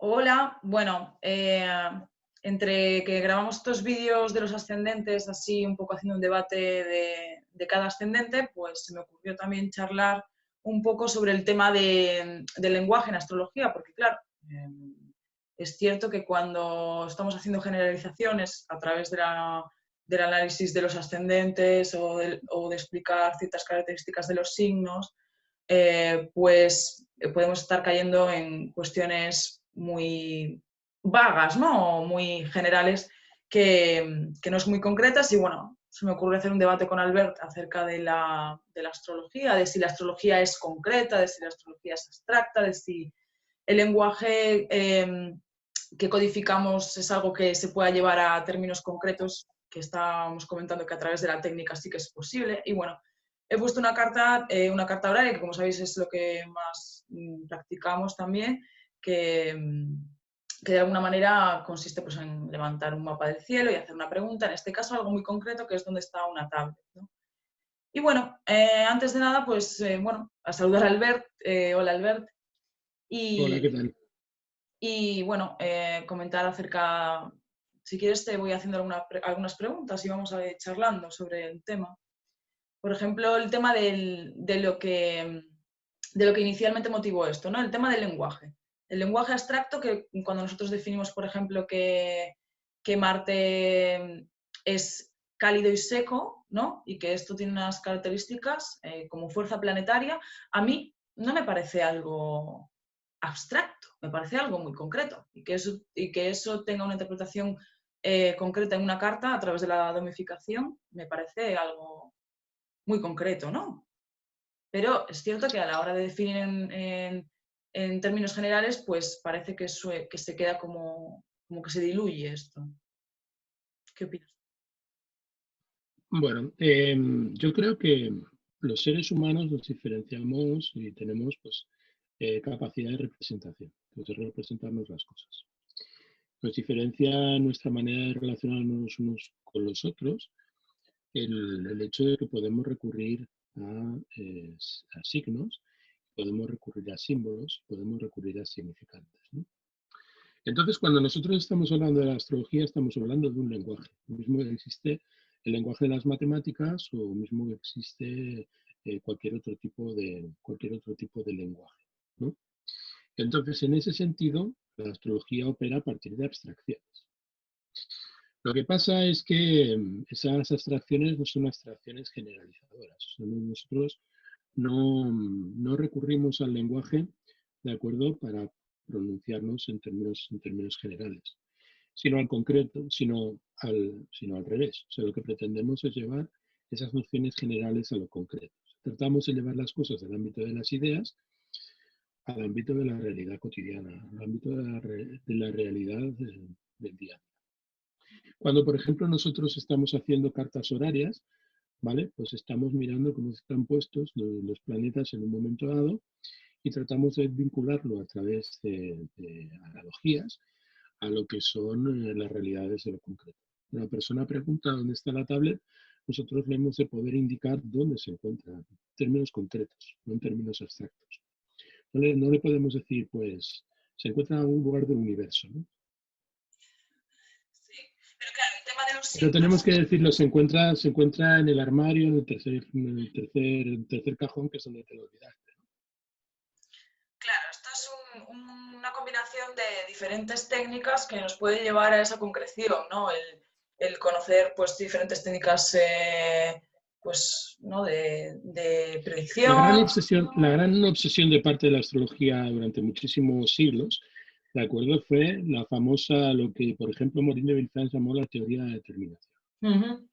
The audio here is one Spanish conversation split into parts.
Hola, bueno, entre que grabamos estos vídeos de los ascendentes, así un poco haciendo un debate de cada ascendente, pues se me ocurrió también charlar un poco sobre el tema del lenguaje en astrología, porque claro, es cierto que cuando estamos haciendo generalizaciones a través del análisis de los ascendentes o de explicar ciertas características de los signos, pues podemos estar cayendo en cuestiones muy vagas, ¿no? O muy generales que no es muy concretas y bueno, se me ocurre hacer un debate con Albert acerca de la astrología, de si la astrología es concreta, de si la astrología es abstracta, de si el lenguaje que codificamos es algo que se pueda llevar a términos concretos, que estábamos comentando que a través de la técnica sí que es posible. Y bueno, he puesto una carta horaria, que como sabéis es lo que más practicamos también, que de alguna manera consiste pues, en levantar un mapa del cielo y hacer una pregunta, en este caso algo muy concreto, que es dónde está una tablet, ¿no? Y bueno, antes de nada, pues bueno, a saludar a Albert. Hola Albert. Hola, ¿qué Y, tal? y bueno, comentar acerca, si quieres te voy haciendo algunas preguntas y vamos a ir charlando sobre el tema. Por ejemplo, el tema de lo que inicialmente motivó esto, ¿no? El tema del lenguaje. El lenguaje abstracto, que cuando nosotros definimos, por ejemplo, que Marte es cálido y seco, ¿no? Y que esto tiene unas características como fuerza planetaria, a mí no me parece algo abstracto, me parece algo muy concreto. Y que eso tenga una interpretación concreta en una carta a través de la domificación, me parece algo muy concreto, ¿no? Pero es cierto que a la hora de definir en términos generales, pues parece que se queda como que se diluye esto. ¿Qué opinas? Bueno, yo creo que los seres humanos nos diferenciamos y tenemos pues, capacidad de representación, pues, de representarnos las cosas. Nos diferencia nuestra manera de relacionarnos unos con los otros el hecho de que podemos recurrir a signos, podemos recurrir a símbolos, podemos recurrir a significantes, ¿no? Entonces, cuando nosotros estamos hablando de la astrología, estamos hablando de un lenguaje. Lo mismo que existe el lenguaje de las matemáticas o mismo que existe cualquier otro tipo de lenguaje, ¿no? Entonces, en ese sentido, la astrología opera a partir de abstracciones. Lo que pasa es que esas abstracciones no son abstracciones generalizadoras. O sea, nosotros no recurrimos al lenguaje, ¿de acuerdo?, para pronunciarnos en términos generales, sino al concreto, sino al revés. O sea, lo que pretendemos es llevar esas nociones generales a lo concreto. Tratamos de llevar las cosas del ámbito de las ideas al ámbito de la realidad cotidiana, al ámbito de la realidad del día. Cuando, por ejemplo, nosotros estamos haciendo cartas horarias, ¿vale? Pues estamos mirando cómo están puestos los planetas en un momento dado y tratamos de vincularlo a través de analogías a lo que son las realidades de lo concreto. Una persona pregunta dónde está la tablet, nosotros le hemos de poder indicar dónde se encuentra, en términos concretos, no en términos abstractos. No le podemos decir, pues, se encuentra en un lugar del universo, ¿no? Sí, pero claro, el tema de los Pero tenemos signos. que decirlo, se encuentra en el armario, en el tercer cajón, que es donde te lo olvidaste. Claro, esto es una combinación de diferentes técnicas que nos puede llevar a esa concreción, ¿no? El conocer pues diferentes técnicas pues, ¿no? de La gran predicción. obsesión, la gran obsesión de parte de la astrología durante muchísimos siglos, ¿de acuerdo? Fue la famosa, lo que, por ejemplo, Morin de Villefranche llamó la teoría de determinación. Ujú.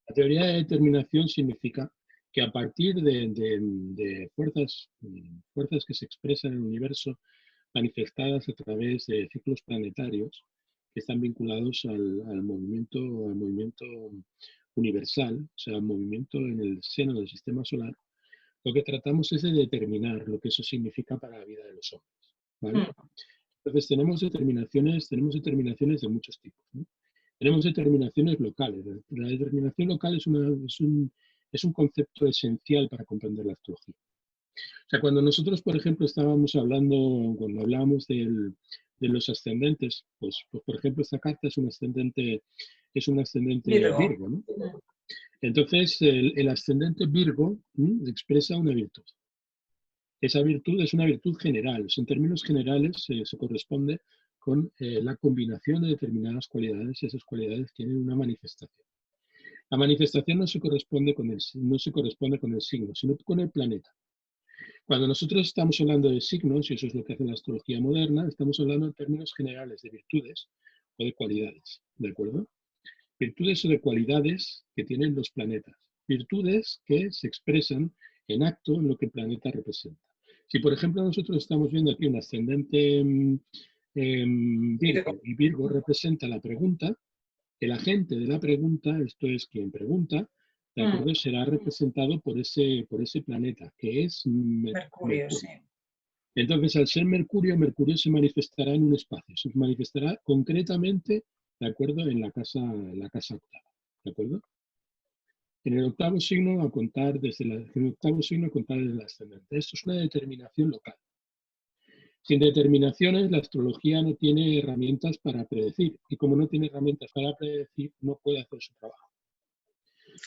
La teoría de determinación significa que a partir de fuerzas que se expresan en el universo, manifestadas a través de ciclos planetarios que están vinculados al movimiento universal, o sea, al movimiento en el seno del sistema solar, lo que tratamos es de determinar lo que eso significa para la vida de los hombres, ¿vale? Mm. Entonces tenemos determinaciones de muchos tipos, ¿no? Tenemos determinaciones locales. La determinación local es un concepto esencial para comprender la astrología. O sea, cuando nosotros, por ejemplo, cuando hablábamos del de los ascendentes, pues por ejemplo esta carta es un ascendente Virgo. Virgo, ¿no? Entonces el ascendente Virgo expresa una virtud. Esa virtud es una virtud general. En términos generales se corresponde con la combinación de determinadas cualidades y esas cualidades tienen una manifestación. La manifestación no se corresponde con el signo, sino con el planeta. Cuando nosotros estamos hablando de signos, y eso es lo que hace la astrología moderna, estamos hablando en términos generales de virtudes o de cualidades, ¿de acuerdo? Virtudes o de cualidades que tienen los planetas. Virtudes que se expresan en acto en lo que el planeta representa. Si, por ejemplo, nosotros estamos viendo aquí un ascendente Virgo, y Virgo representa la pregunta, el agente de la pregunta, esto es quien pregunta, ¿de acuerdo? Será representado por ese planeta, que es Mercurio. Sí. Entonces, al ser Mercurio, Mercurio se manifestará en un espacio, se manifestará concretamente, ¿de acuerdo?, en la casa octava, ¿de acuerdo? En el octavo signo a contar desde el ascendente. Esto es una determinación local. Sin determinaciones, la astrología no tiene herramientas para predecir, y como no tiene herramientas para predecir, no puede hacer su trabajo.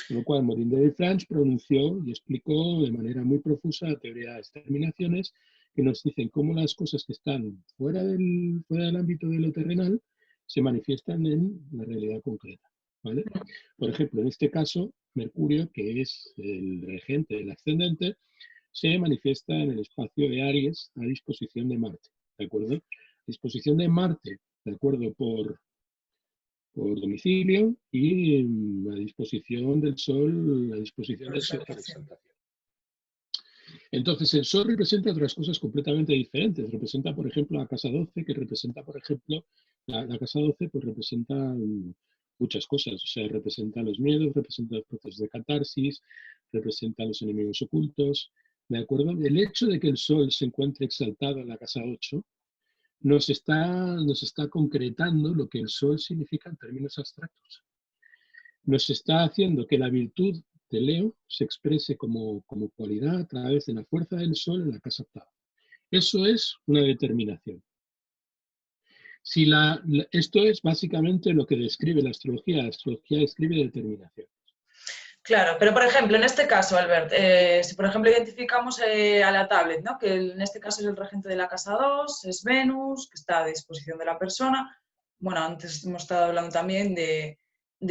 Con lo cual, Morin de Villefranche pronunció y explicó de manera muy profusa la teoría de las determinaciones, que nos dicen cómo las cosas que están fuera del ámbito de lo terrenal se manifiestan en la realidad concreta, ¿vale? Por ejemplo, en este caso, Mercurio, que es el regente del ascendente, se manifiesta en el espacio de Aries a disposición de Marte, ¿de acuerdo? Disposición de Marte, ¿de acuerdo?, por domicilio, y a disposición del Sol por exaltación. Entonces, el Sol representa otras cosas completamente diferentes. Representa, por ejemplo, la casa 12, que representa, por ejemplo, la casa 12, pues representa muchas cosas. O sea, representa los miedos, representa los procesos de catarsis, representa los enemigos ocultos, ¿de acuerdo? El hecho de que el Sol se encuentre exaltado en la casa 8 nos está concretando lo que el Sol significa en términos abstractos. Nos está haciendo que la virtud de Leo se exprese como cualidad a través de la fuerza del Sol en la casa octava. Eso es una determinación. Esto es básicamente lo que describe la astrología. La astrología describe determinación. Claro, pero por ejemplo, en este caso, Albert, si por ejemplo identificamos a la tablet, ¿no?, que en este caso es el regente de la casa 2, es Venus, que está a disposición de la persona. Bueno, antes hemos estado hablando también de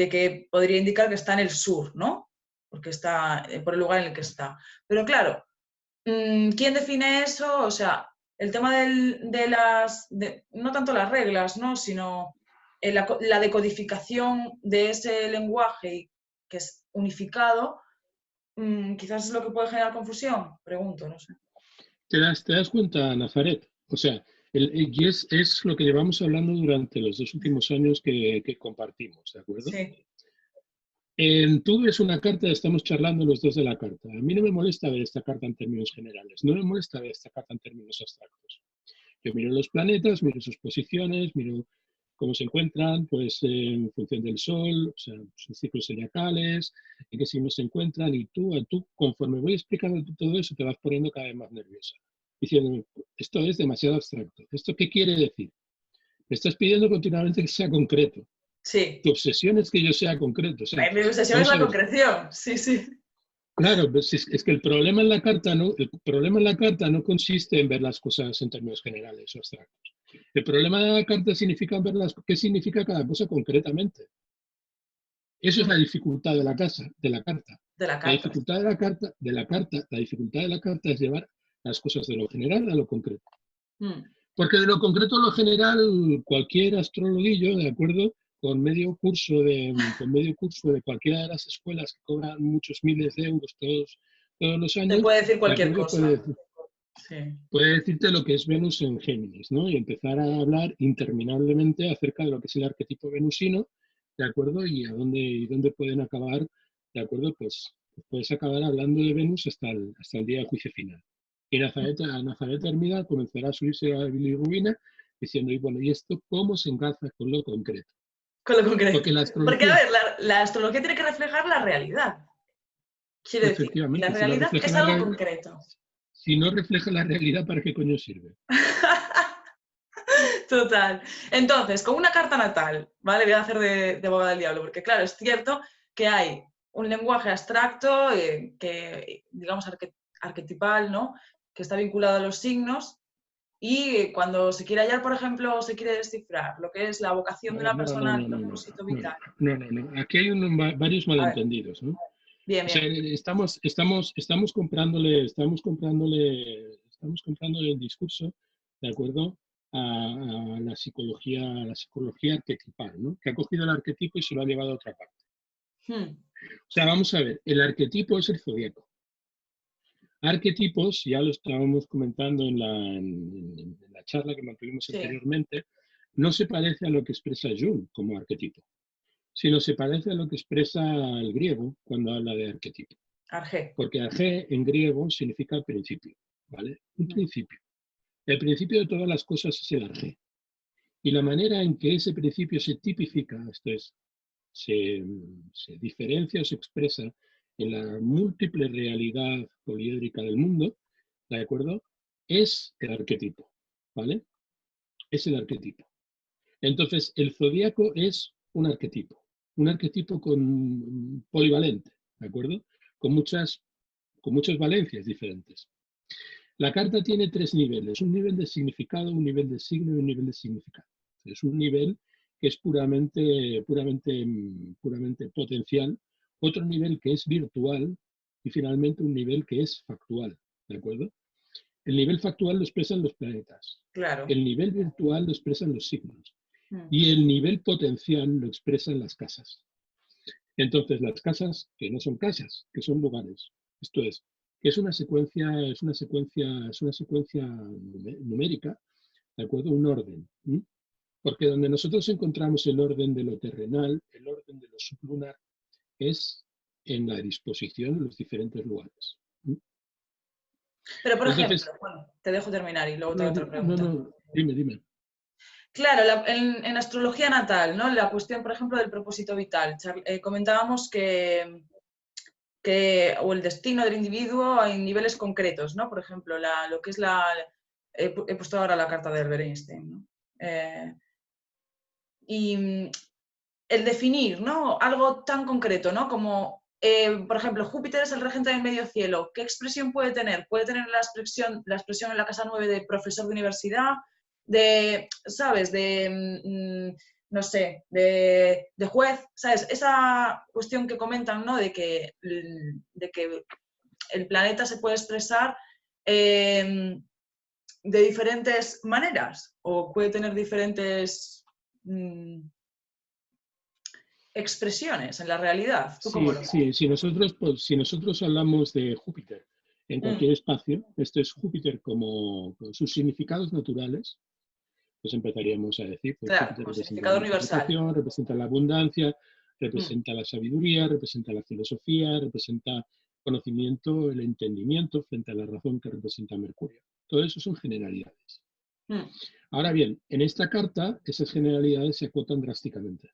que podría indicar que está en el sur, ¿no?, porque está por el lugar en el que está. Pero claro, ¿quién define eso? O sea, el tema no tanto las reglas, ¿no?, sino la decodificación de ese lenguaje que es unificado, quizás es lo que puede generar confusión, pregunto, no sé. ¿Te das cuenta, Nazaret? O sea, y es lo que llevamos hablando durante los 2 últimos años que compartimos, ¿de acuerdo? Sí. Tú ves una carta, estamos charlando los dos de la carta. A mí no me molesta ver esta carta en términos generales, no me molesta ver esta carta en términos abstractos. Yo miro los planetas, miro sus posiciones, miro cómo se encuentran, pues en función del Sol, o sea, sus ciclos zodiacales, en qué signos se encuentran, y tú, conforme voy explicando todo eso, te vas poniendo cada vez más nerviosa, diciendo, esto es demasiado abstracto. ¿Esto qué quiere decir? Me estás pidiendo continuamente que sea concreto. Sí. Tu obsesión es que yo sea concreto. O sea, mi obsesión es la concreción, sí, sí. Claro, pues es que el problema en la carta no consiste en ver las cosas en términos generales o abstractos. El problema de la carta significa ver qué significa cada cosa concretamente. Eso es la dificultad de la carta. La dificultad de la carta es llevar las cosas de lo general a lo concreto. Porque de lo concreto a lo general, cualquier astrologuillo, ¿de acuerdo?, con medio curso de cualquiera de las escuelas que cobran muchos miles de euros todos los años, te puede decir cualquier cosa. Puede decirte lo que es Venus en Géminis, ¿no? Y empezar a hablar interminablemente acerca de lo que es el arquetipo venusino, ¿de acuerdo? Y dónde pueden acabar, ¿de acuerdo? Pues puedes acabar hablando de Venus hasta el día del juicio final. Y Nazaret Hermida comenzará a subirse a la bilirrubina diciendo, y bueno, ¿y esto cómo se encaja con lo concreto? Con lo concreto. Porque, a ver, la astrología tiene que reflejar la realidad. Quiero decir, la realidad es algo concreto. Si no refleja la realidad, ¿para qué coño sirve? Total. Entonces, con una carta natal, ¿vale? Voy a hacer de abogada del diablo, porque claro, es cierto que hay un lenguaje abstracto, que, digamos, arquetipal, ¿no? Que está vinculado a los signos, y cuando se quiere hallar, por ejemplo, se quiere descifrar lo que es la vocación A de ver, una no, persona, no, el no, no, no, propósito no, vital. no, no, no. Aquí hay varios A ver, malentendidos, ¿no? bien, O sea, bien. estamos comprándole el discurso, ¿de acuerdo? A la psicología arquetipal, ¿no? Que ha cogido el arquetipo y se lo ha llevado a otra parte. Hmm. O sea, vamos a ver, el arquetipo es el zodíaco. Arquetipos, ya lo estábamos comentando en la charla que mantuvimos Sí, anteriormente, no se parece a lo que expresa Jung como arquetipo, sino se parece a lo que expresa el griego cuando habla de arquetipo. Arge. Porque arge en griego significa principio, ¿vale? Un principio. El principio de todas las cosas es el arge. Y la manera en que ese principio se tipifica, esto es, se diferencia o se expresa en la múltiple realidad poliédrica del mundo, ¿de acuerdo? Es el arquetipo, ¿vale? Es el arquetipo. Entonces, el zodíaco es un arquetipo polivalente, ¿de acuerdo? Con muchas valencias diferentes. La carta tiene tres niveles, un nivel de significado, un nivel de signo y un nivel de significado. Es un nivel que es puramente potencial, otro nivel que es virtual y finalmente un nivel que es factual, ¿de acuerdo? El nivel factual lo expresan los planetas, Claro. el nivel virtual lo expresan los signos Hmm. y el nivel potencial lo expresan las casas. Entonces, las casas, que no son casas, que son lugares. Esto es, que es una secuencia numérica, ¿de acuerdo? Un orden. ¿Mm? Porque donde nosotros encontramos el orden de lo terrenal, el orden de lo sublunar, es en la disposición de los diferentes lugares. ¿Mm? Pero, por ejemplo, Entonces, bueno, te dejo terminar y luego te no, hago otra no, pregunta. no, dime. Claro, en astrología natal, ¿no? La cuestión, por ejemplo, del propósito vital. Comentábamos o el destino del individuo en niveles concretos, ¿no? Por ejemplo, lo que es he puesto ahora la carta de Albert Einstein, ¿no? Y el definir, ¿no? Algo tan concreto, ¿no? Como, por ejemplo, Júpiter es el regente del medio cielo. ¿Qué expresión puede tener? Puede tener la expresión en la casa 9 de profesor de universidad, de, ¿sabes? No sé, de juez, ¿sabes? Esa cuestión que comentan, ¿no? De que el planeta se puede expresar de diferentes maneras o puede tener diferentes expresiones en la realidad. ¿Tú cómo Sí, lo ves? sí, si nosotros hablamos de Júpiter en Mm, cualquier espacio, esto es Júpiter con sus significados naturales, pues empezaríamos a decir, pues claro, Júpiter con representa la significado universal. multiplicación, representa la abundancia, Mm, representa la sabiduría, representa la filosofía, representa conocimiento, el entendimiento frente a la razón que representa Mercurio. Todo eso son generalidades. mm. Ahora bien, en esta carta esas generalidades se acotan drásticamente.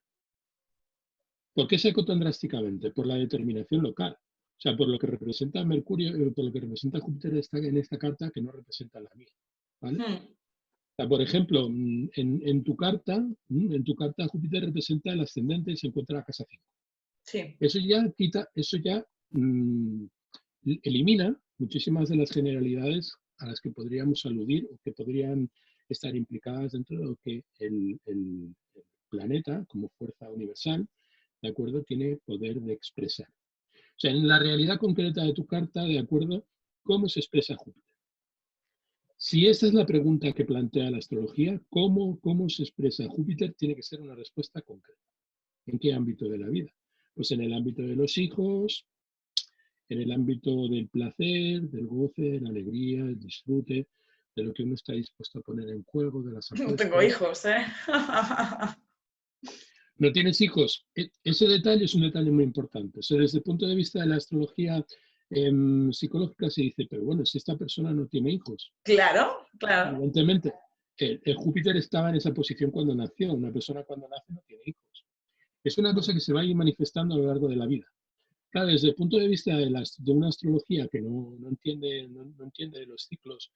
¿Por qué se acotan drásticamente? Por la determinación local. O sea, por lo que representa Mercurio, por lo que representa Júpiter en esta carta que no representa la mía. ¿Vale? Mm, O sea, por ejemplo, en tu carta Júpiter representa el ascendente y se encuentra en la casa 5. sí. Eso ya mm, elimina muchísimas de las generalidades a las que podríamos aludir o que podrían estar implicadas dentro de lo que el planeta, como fuerza universal, ¿de acuerdo?, tiene poder de expresar. O sea, en la realidad concreta de tu carta, ¿de acuerdo?, ¿cómo se expresa Júpiter? Si esa es la pregunta que plantea la astrología, ¿cómo se expresa Júpiter? Tiene que ser una respuesta concreta. ¿En qué ámbito de la vida? Pues en el ámbito de los hijos, en el ámbito del placer, del goce, de la alegría, el disfrute, de lo que uno está dispuesto a poner en juego, de las No tengo apuestas. hijos, ¿eh? ¿No tienes hijos? Ese detalle es un detalle muy importante. O sea, desde el punto de vista de la astrología psicológica se dice, pero bueno, si esta persona no tiene hijos, Claro, claro. evidentemente, el Júpiter estaba en esa posición cuando nació. Una persona cuando nace no tiene hijos. Es una cosa que se va a ir manifestando a lo largo de la vida. Claro, desde el punto de vista de una astrología que no entiende de los ciclos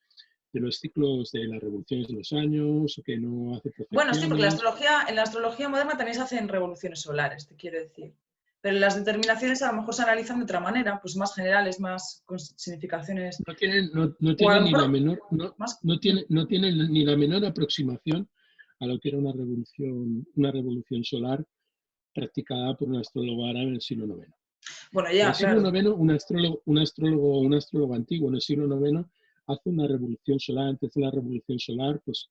de los ciclos de las revoluciones de los años, o que no hace Bueno, sí, porque profecciones. en la astrología moderna también se hacen revoluciones solares, te quiero decir. Pero las determinaciones a lo mejor se analizan de otra manera, pues más generales, más con significaciones. No O a tiene lo ni la mejor menor, más. no tiene ni la menor aproximación a lo que era una revolución solar practicada por un astrólogo árabe en el siglo IX. Bueno, En ya, el siglo claro. IX, un astrólogo antiguo en el siglo IX hace una revolución solar. Antes de la revolución solar, pues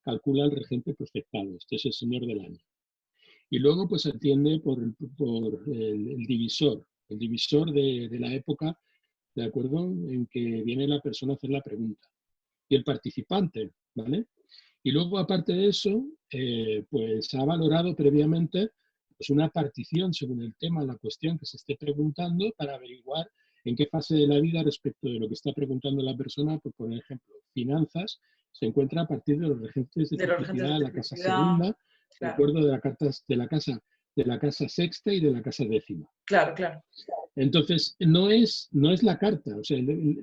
calcula el regente perfectado, este es el señor del año. Y luego pues atiende por el divisor de la época, ¿de acuerdo? En que viene la persona a hacer la pregunta. Y el participante, ¿vale? Y luego, aparte de eso, pues ha valorado previamente pues una partición según el tema, la cuestión que se esté preguntando, para averiguar en qué fase de la vida respecto de lo que está preguntando la persona. Por ejemplo, finanzas se encuentra a partir de los regentes de De los regentes de triplicidad, la casa triplicidad. segunda, de Claro, acuerdo, de la casa sexta y de la casa décima. claro, claro. Entonces, no es la carta. O sea,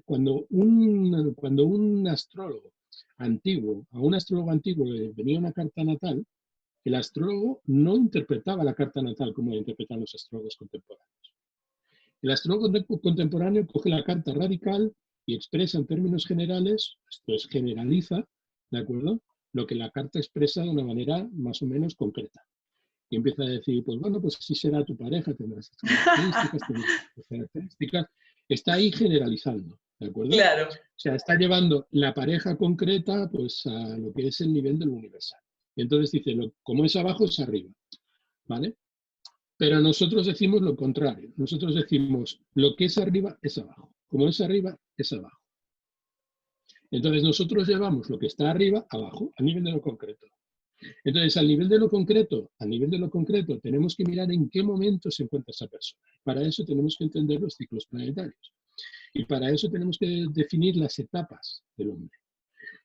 cuando un astrólogo antiguo, a un astrólogo antiguo le venía una carta natal, el astrólogo no interpretaba la carta natal como la interpretan los astrólogos contemporáneos. El astrólogo contemporáneo coge la carta radical y expresa en términos generales, esto es, generaliza, ¿de acuerdo? Lo que la carta expresa de una manera más o menos concreta. Y empieza a decir, pues bueno, pues así será tu pareja, tendrás estas características, tendrás estas características. Está ahí generalizando, ¿de acuerdo? O Claro. sea, está llevando la pareja concreta pues a lo que es el nivel del universal. Y entonces dice, como es abajo, es arriba, ¿vale? Pero nosotros decimos lo contrario. Nosotros decimos, lo que es arriba es abajo. Como es arriba, es abajo. Entonces nosotros llevamos lo que está arriba, abajo, a nivel de lo concreto. Entonces, a nivel de lo concreto, tenemos que mirar en qué momento se encuentra esa persona. Para eso tenemos que entender los ciclos planetarios. Y para eso tenemos que definir las etapas del hombre.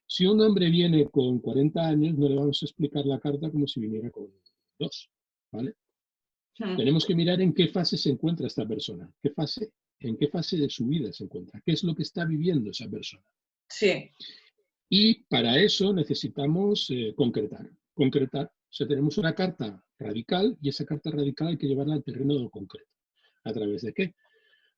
Si un hombre viene con 40 años, no le vamos a explicar la carta como si viniera con 2, ¿vale? Tenemos que mirar en qué fase se encuentra esta persona, en qué fase de su vida se encuentra, qué es lo que está viviendo esa persona. Sí. Y para eso necesitamos concretar. O sea, tenemos una carta radical y esa carta radical hay que llevarla al terreno de lo concreto. ¿A través de qué?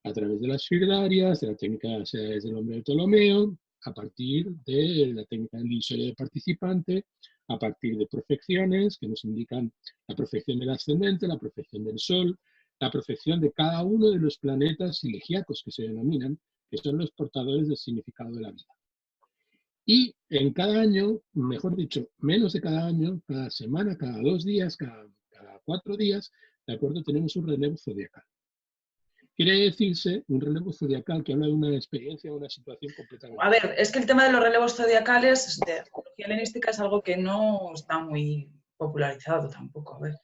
A través de las figurarias, de la técnica del hombre de Ptolomeo, a partir de la técnica del divisorio de participante, a partir de profecciones que nos indican la profección del ascendente, la profección del Sol, la profección de cada uno de los planetas silegiacos que se denominan, que son los portadores del significado de la vida. Y en cada año, mejor dicho, menos de cada año, cada semana, cada 2 días, cada 4 días, ¿de acuerdo? Tenemos un relevo zodiacal. Quiere decirse un relevo zodiacal que habla de una experiencia o una situación completamente A ver, diferente. es que el tema de los relevos zodiacales de astrología helenística es algo que no está muy popularizado tampoco. A ver,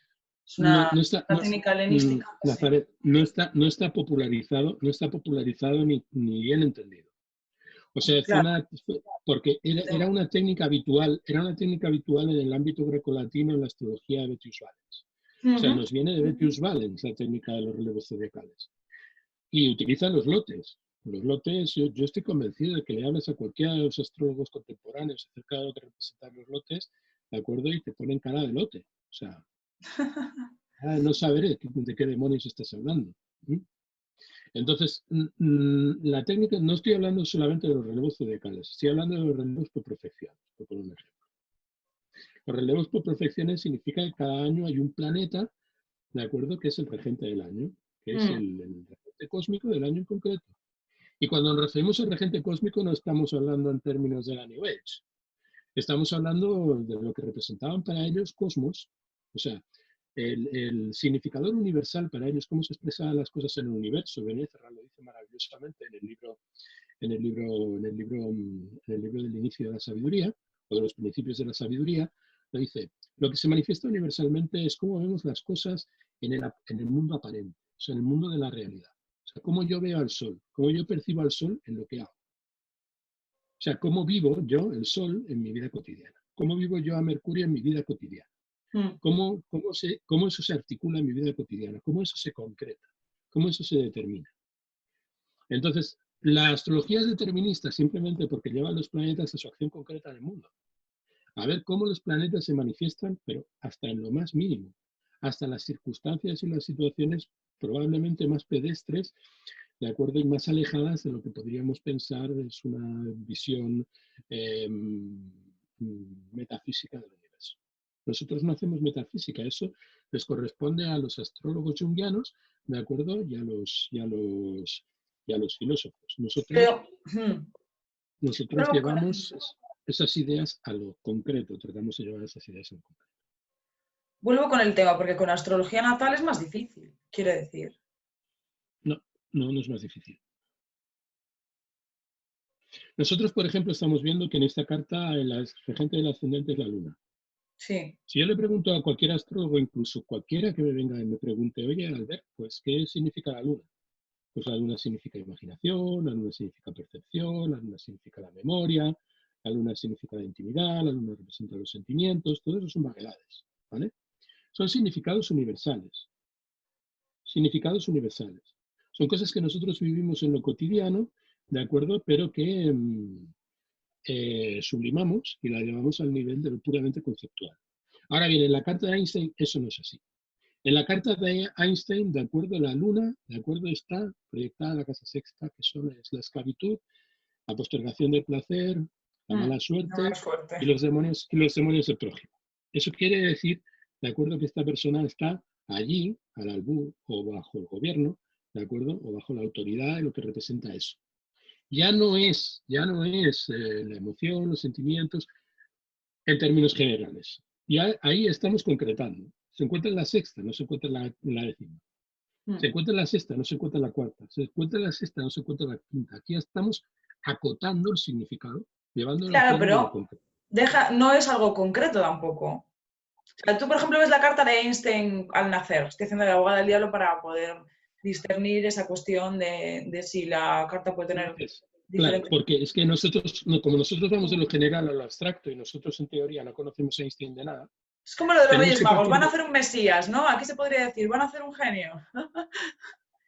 es No, no está, una técnica helenística. Sí. Nazaret, no está popularizado ni bien entendido. O sea, Claro. porque era una técnica habitual, en el ámbito grecolatino en la astrología de Betius Valens. O sea, nos viene de Betius Valens la técnica de los relevos zodiacales. Y utilizan los lotes. Los lotes, yo estoy convencido de que le hablas a cualquiera de los astrólogos contemporáneos acerca de lo que representan los lotes, ¿de acuerdo? Y te ponen cara de lote. O sea, no saber de qué demonios estás hablando. Entonces, la técnica, no estoy hablando solamente de los relevos zodiacales, estoy hablando de los relevos por profecciones, por poner un ejemplo. Los relevos por profecciones significa que cada año hay un planeta, ¿de acuerdo? Que es el regente del año, que es el regente cósmico del año en concreto. Y cuando nos referimos al regente cósmico no estamos hablando en términos de la New Age, estamos hablando de lo que representaban para ellos cosmos, o sea, el significador universal para ellos, cómo se expresaban las cosas en el universo. Benet Ferrand lo dice maravillosamente en el libro del inicio de la sabiduría, o de los principios de la sabiduría, lo dice, lo que se manifiesta universalmente es cómo vemos las cosas en el mundo aparente, o sea, en el mundo de la realidad. O sea, cómo yo veo al sol, cómo yo percibo al sol en lo que hago. O sea, cómo vivo yo el sol en mi vida cotidiana, cómo vivo yo a Mercurio en mi vida cotidiana. Cómo eso se articula en mi vida cotidiana, cómo eso se concreta, cómo eso se determina. Entonces, La astrología es determinista simplemente porque lleva a los planetas a su acción concreta en el mundo. A ver cómo los planetas se manifiestan, pero hasta en lo más mínimo, hasta las circunstancias y las situaciones probablemente más pedestres, de acuerdo, y más alejadas de lo que podríamos pensar es una visión metafísica del universo. Nosotros no hacemos metafísica, eso les corresponde a los astrólogos junguianos, de acuerdo, y a los filósofos. Pero, Nosotros vuelvo con llevamos esas ideas a lo concreto, tratamos de llevar esas ideas en concreto. vuelvo con el tema, porque con astrología natal es más difícil, quiere decir. No, no es más difícil. Nosotros, por ejemplo, estamos viendo que en esta carta el regente del ascendente es la luna. Sí. Si yo le pregunto a cualquier astrólogo, incluso cualquiera que me venga y me pregunte, oye, Albert, pues, ¿qué significa la luna? Pues la luna significa imaginación, la luna significa percepción, la luna significa la memoria, la luna significa la intimidad, la luna representa los sentimientos, todo eso son vaguedades, ¿vale? Son significados universales. Significados universales. Son cosas que nosotros vivimos en lo cotidiano, ¿de acuerdo? Pero que sublimamos y la llevamos al nivel de lo puramente conceptual. Ahora bien, en la carta de Einstein eso no es así. En la carta de Einstein, de acuerdo, la luna, de acuerdo, está proyectada en la casa sexta, que es la esclavitud, la postergación del placer, la mala suerte y los demonios del prójimo. Eso quiere decir, de acuerdo, que esta persona está allí, al albur o bajo el gobierno, de acuerdo, o bajo la autoridad de lo que representa eso. Ya no es la emoción, los sentimientos, en términos generales. Ya ahí estamos concretando. Se encuentra en la sexta, no se encuentra en la décima. Se encuentra en la sexta, no se encuentra en la cuarta. Se encuentra en la sexta, no se encuentra en la quinta. Aquí estamos acotando el significado, llevándolo al Claro, plano de lo pero concreto. no es algo concreto tampoco. O sea, tú, por ejemplo, ves la carta de Einstein al nacer. Estoy haciendo de abogada del diablo para poder discernir esa cuestión de si la carta puede tener Claro, diferentes. porque es que nosotros, como nosotros vamos de lo general a lo abstracto y nosotros en teoría no conocemos a Einstein de nada, Es como lo de los tenemos Reyes que Magos, partir van a de... hacer un Mesías, ¿no? Aquí se podría decir, van a hacer un genio.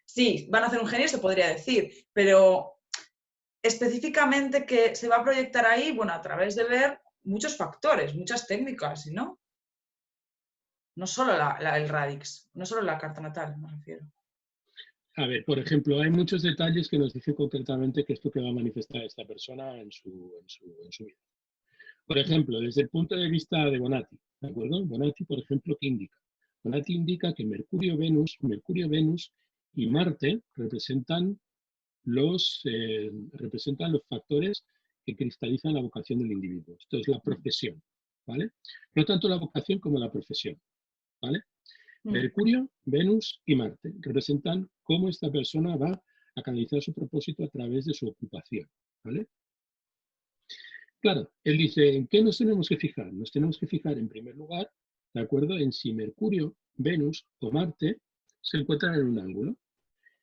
Sí, van a hacer un genio, se podría decir, pero específicamente que se va a proyectar ahí, bueno, a través de ver muchos factores, muchas técnicas, ¿no? No solo el radix, no solo la carta natal, me refiero. A ver, por ejemplo, hay muchos detalles que nos dicen concretamente que esto que va a manifestar esta persona en su vida. Por ejemplo, desde el punto de vista de Bonatti, ¿de acuerdo? Bonatti, por ejemplo, ¿qué indica? Bonatti indica que Mercurio, Venus y Marte representan los factores que cristalizan la vocación del individuo. Esto es la profesión, ¿vale? No tanto la vocación como la profesión, ¿vale? Mercurio, Venus y Marte representan cómo esta persona va a canalizar su propósito a través de su ocupación, ¿vale? Claro, él dice, ¿en qué nos tenemos que fijar? Nos tenemos que fijar en primer lugar, ¿de acuerdo?, en si Mercurio, Venus o Marte se encuentran en un ángulo.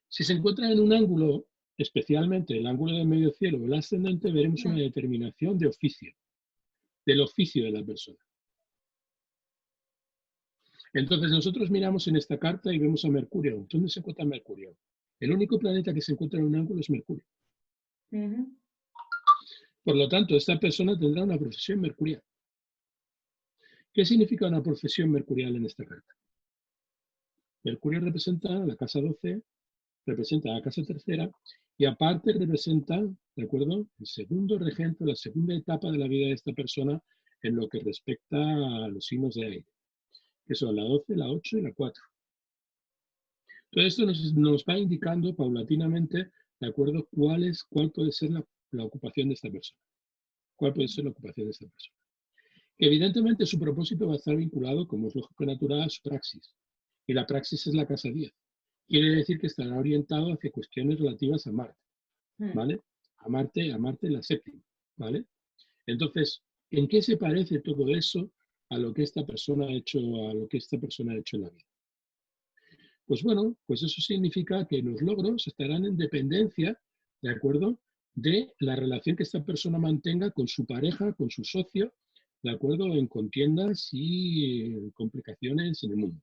Si se encuentran en un ángulo, especialmente el ángulo del medio cielo o el ascendente, veremos una determinación de oficio, del oficio de la persona. Entonces nosotros miramos en esta carta y vemos a Mercurio. ¿Dónde se encuentra Mercurio? El único planeta que se encuentra en un ángulo es Mercurio. Por lo tanto, esta persona tendrá una profesión mercurial. ¿Qué significa una profesión mercurial en esta carta? Mercurio representa la casa 12, representa la casa tercera y aparte representa, ¿de acuerdo?, el segundo regente, la segunda etapa de la vida de esta persona en lo que respecta a los signos de aire, que son la 12, la 8 y la 4. Todo esto nos va indicando paulatinamente, ¿de acuerdo?, cuál puede ser la ocupación de esta persona. ¿Cuál puede ser la ocupación de esta persona? Evidentemente su propósito va a estar vinculado, como es lógico y natural, a su praxis. Y la praxis es la casa 10. Quiere decir que estará orientado hacia cuestiones relativas a Marte, ¿vale? A Marte la séptima, ¿vale? Entonces, ¿en qué se parece todo eso a lo que esta persona ha hecho, en la vida? Pues bueno, pues eso significa que los logros estarán en dependencia, ¿de acuerdo?, de la relación que esta persona mantenga con su pareja, con su socio, ¿de acuerdo?, en contiendas y complicaciones en el mundo.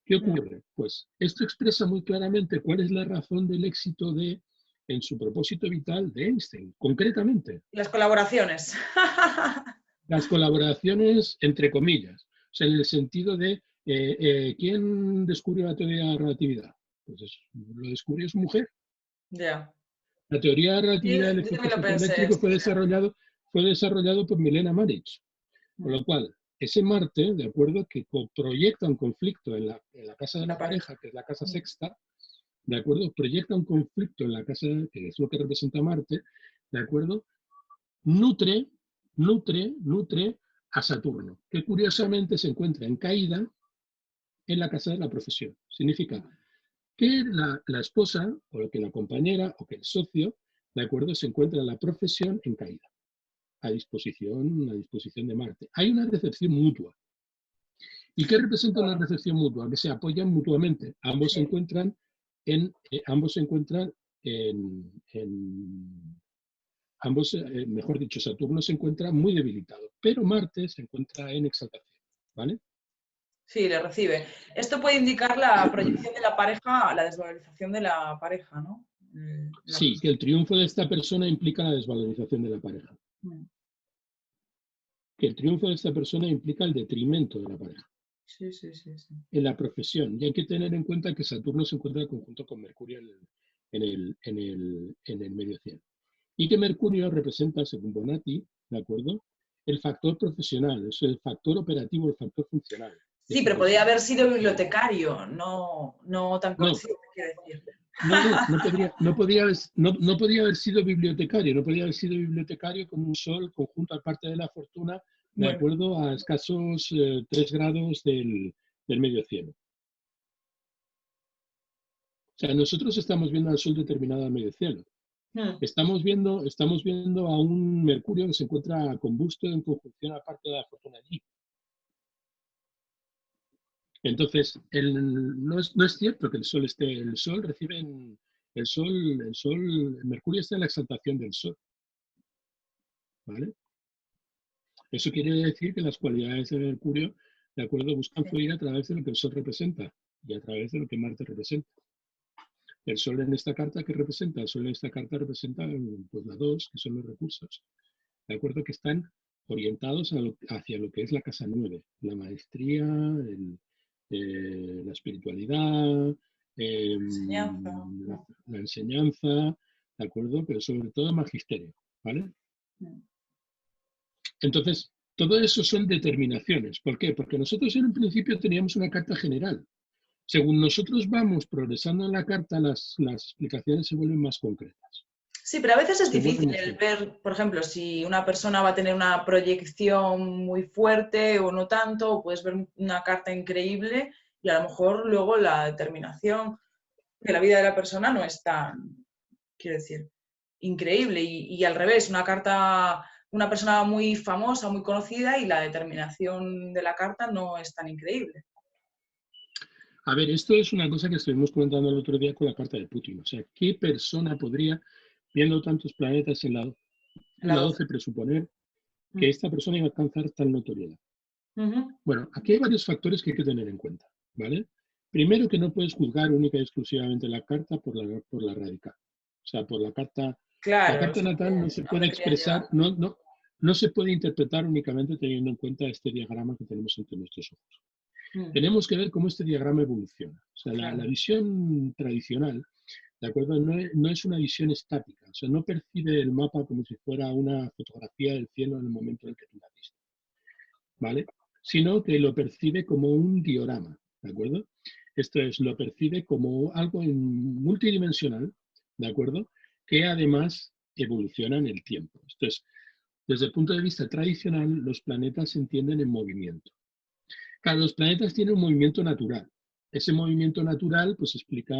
¿Qué ocurre? Pues esto expresa muy claramente cuál es la razón del éxito de en su propósito vital de Einstein, concretamente. Las colaboraciones. Las colaboraciones, entre comillas, o sea, en el sentido de ¿quién descubrió la teoría de la relatividad? Pues lo descubrió su mujer. Ya. La teoría de la relatividad del Yo efecto también lo pensé. fotoeléctrico fue desarrollado por Milena Maric. Con lo cual, ese Marte, de acuerdo, que proyecta un conflicto en la casa de La la pareja. pareja, que es la casa sexta, de acuerdo, proyecta un conflicto en la casa, que es lo que representa Marte, de acuerdo, nutre a Saturno, que curiosamente se encuentra en caída en la casa de la profesión. Significa que la esposa, o que la compañera, o que el socio, de acuerdo, se encuentra en la profesión en caída, a disposición de Marte. Hay una recepción mutua. ¿Y qué representa una recepción mutua? Que se apoyan mutuamente. Ambos se Sí. encuentran mejor dicho, Saturno se encuentra muy debilitado, pero Marte se encuentra en exaltación, ¿vale? Sí, le recibe. Esto puede indicar la proyección de la pareja, la desvalorización de la pareja, ¿no? Sí, que el triunfo de esta persona implica la desvalorización de la pareja. Que el triunfo de esta persona implica el detrimento de la pareja. Sí, sí, sí, sí. En la profesión. Y hay que tener en cuenta que Saturno se encuentra en conjunto con Mercurio en el medio cielo. Y que Mercurio representa, según Bonatti, ¿de acuerdo? El factor profesional, es el factor operativo, el factor funcional. Sí, pero podría haber sido bibliotecario, no tan No, consciente, quiero decir. no podía haber sido bibliotecario, no podía haber sido bibliotecario con un sol conjunto al parte de la fortuna, de Bueno, acuerdo a escasos 3 grados del medio cielo. O sea, nosotros estamos viendo al sol determinado al medio cielo. Estamos viendo a un Mercurio que se encuentra combusto en conjunción a parte de la fortuna allí. Entonces, no es cierto que el Sol el Mercurio está en la exaltación del Sol, ¿vale? Eso quiere decir que las cualidades de Mercurio, de acuerdo, buscan fluir a través de lo que el Sol representa y a través de lo que Marte representa. El Sol en esta carta, ¿qué representa? El Sol en esta carta representa pues, la 2, que son los recursos, ¿de acuerdo? Que están orientados hacia lo que es la casa 9, la maestría, la espiritualidad, enseñanza. la enseñanza, ¿de acuerdo? Pero sobre todo el magisterio, ¿vale? Entonces, todo eso son determinaciones. ¿Por qué? Porque nosotros en un principio teníamos una carta general. Según nosotros vamos progresando en la carta, las explicaciones se vuelven más concretas. Sí, pero a veces es difícil el ver, por ejemplo, si una persona va a tener una proyección muy fuerte o no tanto, o puedes ver una carta increíble y a lo mejor luego la determinación de la vida de la persona no es tan, quiero decir, increíble. Y al revés, una persona muy famosa, muy conocida y la determinación de la carta no es tan increíble. A ver, esto es una cosa que estuvimos comentando el otro día con la carta de Putin. O sea, ¿qué persona podría, viendo tantos planetas en La la 12. 12, presuponer que esta persona iba a alcanzar tal notoriedad? Bueno, aquí hay varios factores que hay que tener en cuenta, ¿vale? Primero, que no puedes juzgar única y exclusivamente la carta por la radical. O sea, por la carta Claro, es natal no se a donde puede quería llegar. expresar, no se puede interpretar únicamente teniendo en cuenta este diagrama que tenemos ante nuestros ojos. Tenemos que ver cómo este diagrama evoluciona. O sea, la visión tradicional, ¿de acuerdo? No es una visión estática. O sea, no percibe el mapa como si fuera una fotografía del cielo en el momento en que tú naciste, ¿vale? Sino que lo percibe como un diorama, ¿de acuerdo? Esto es, lo percibe como algo multidimensional, ¿de acuerdo? Que además evoluciona en el tiempo. Esto es, desde el punto de vista tradicional, los planetas se entienden en movimiento. Claro, los planetas tienen un movimiento natural. Ese movimiento natural, pues explica,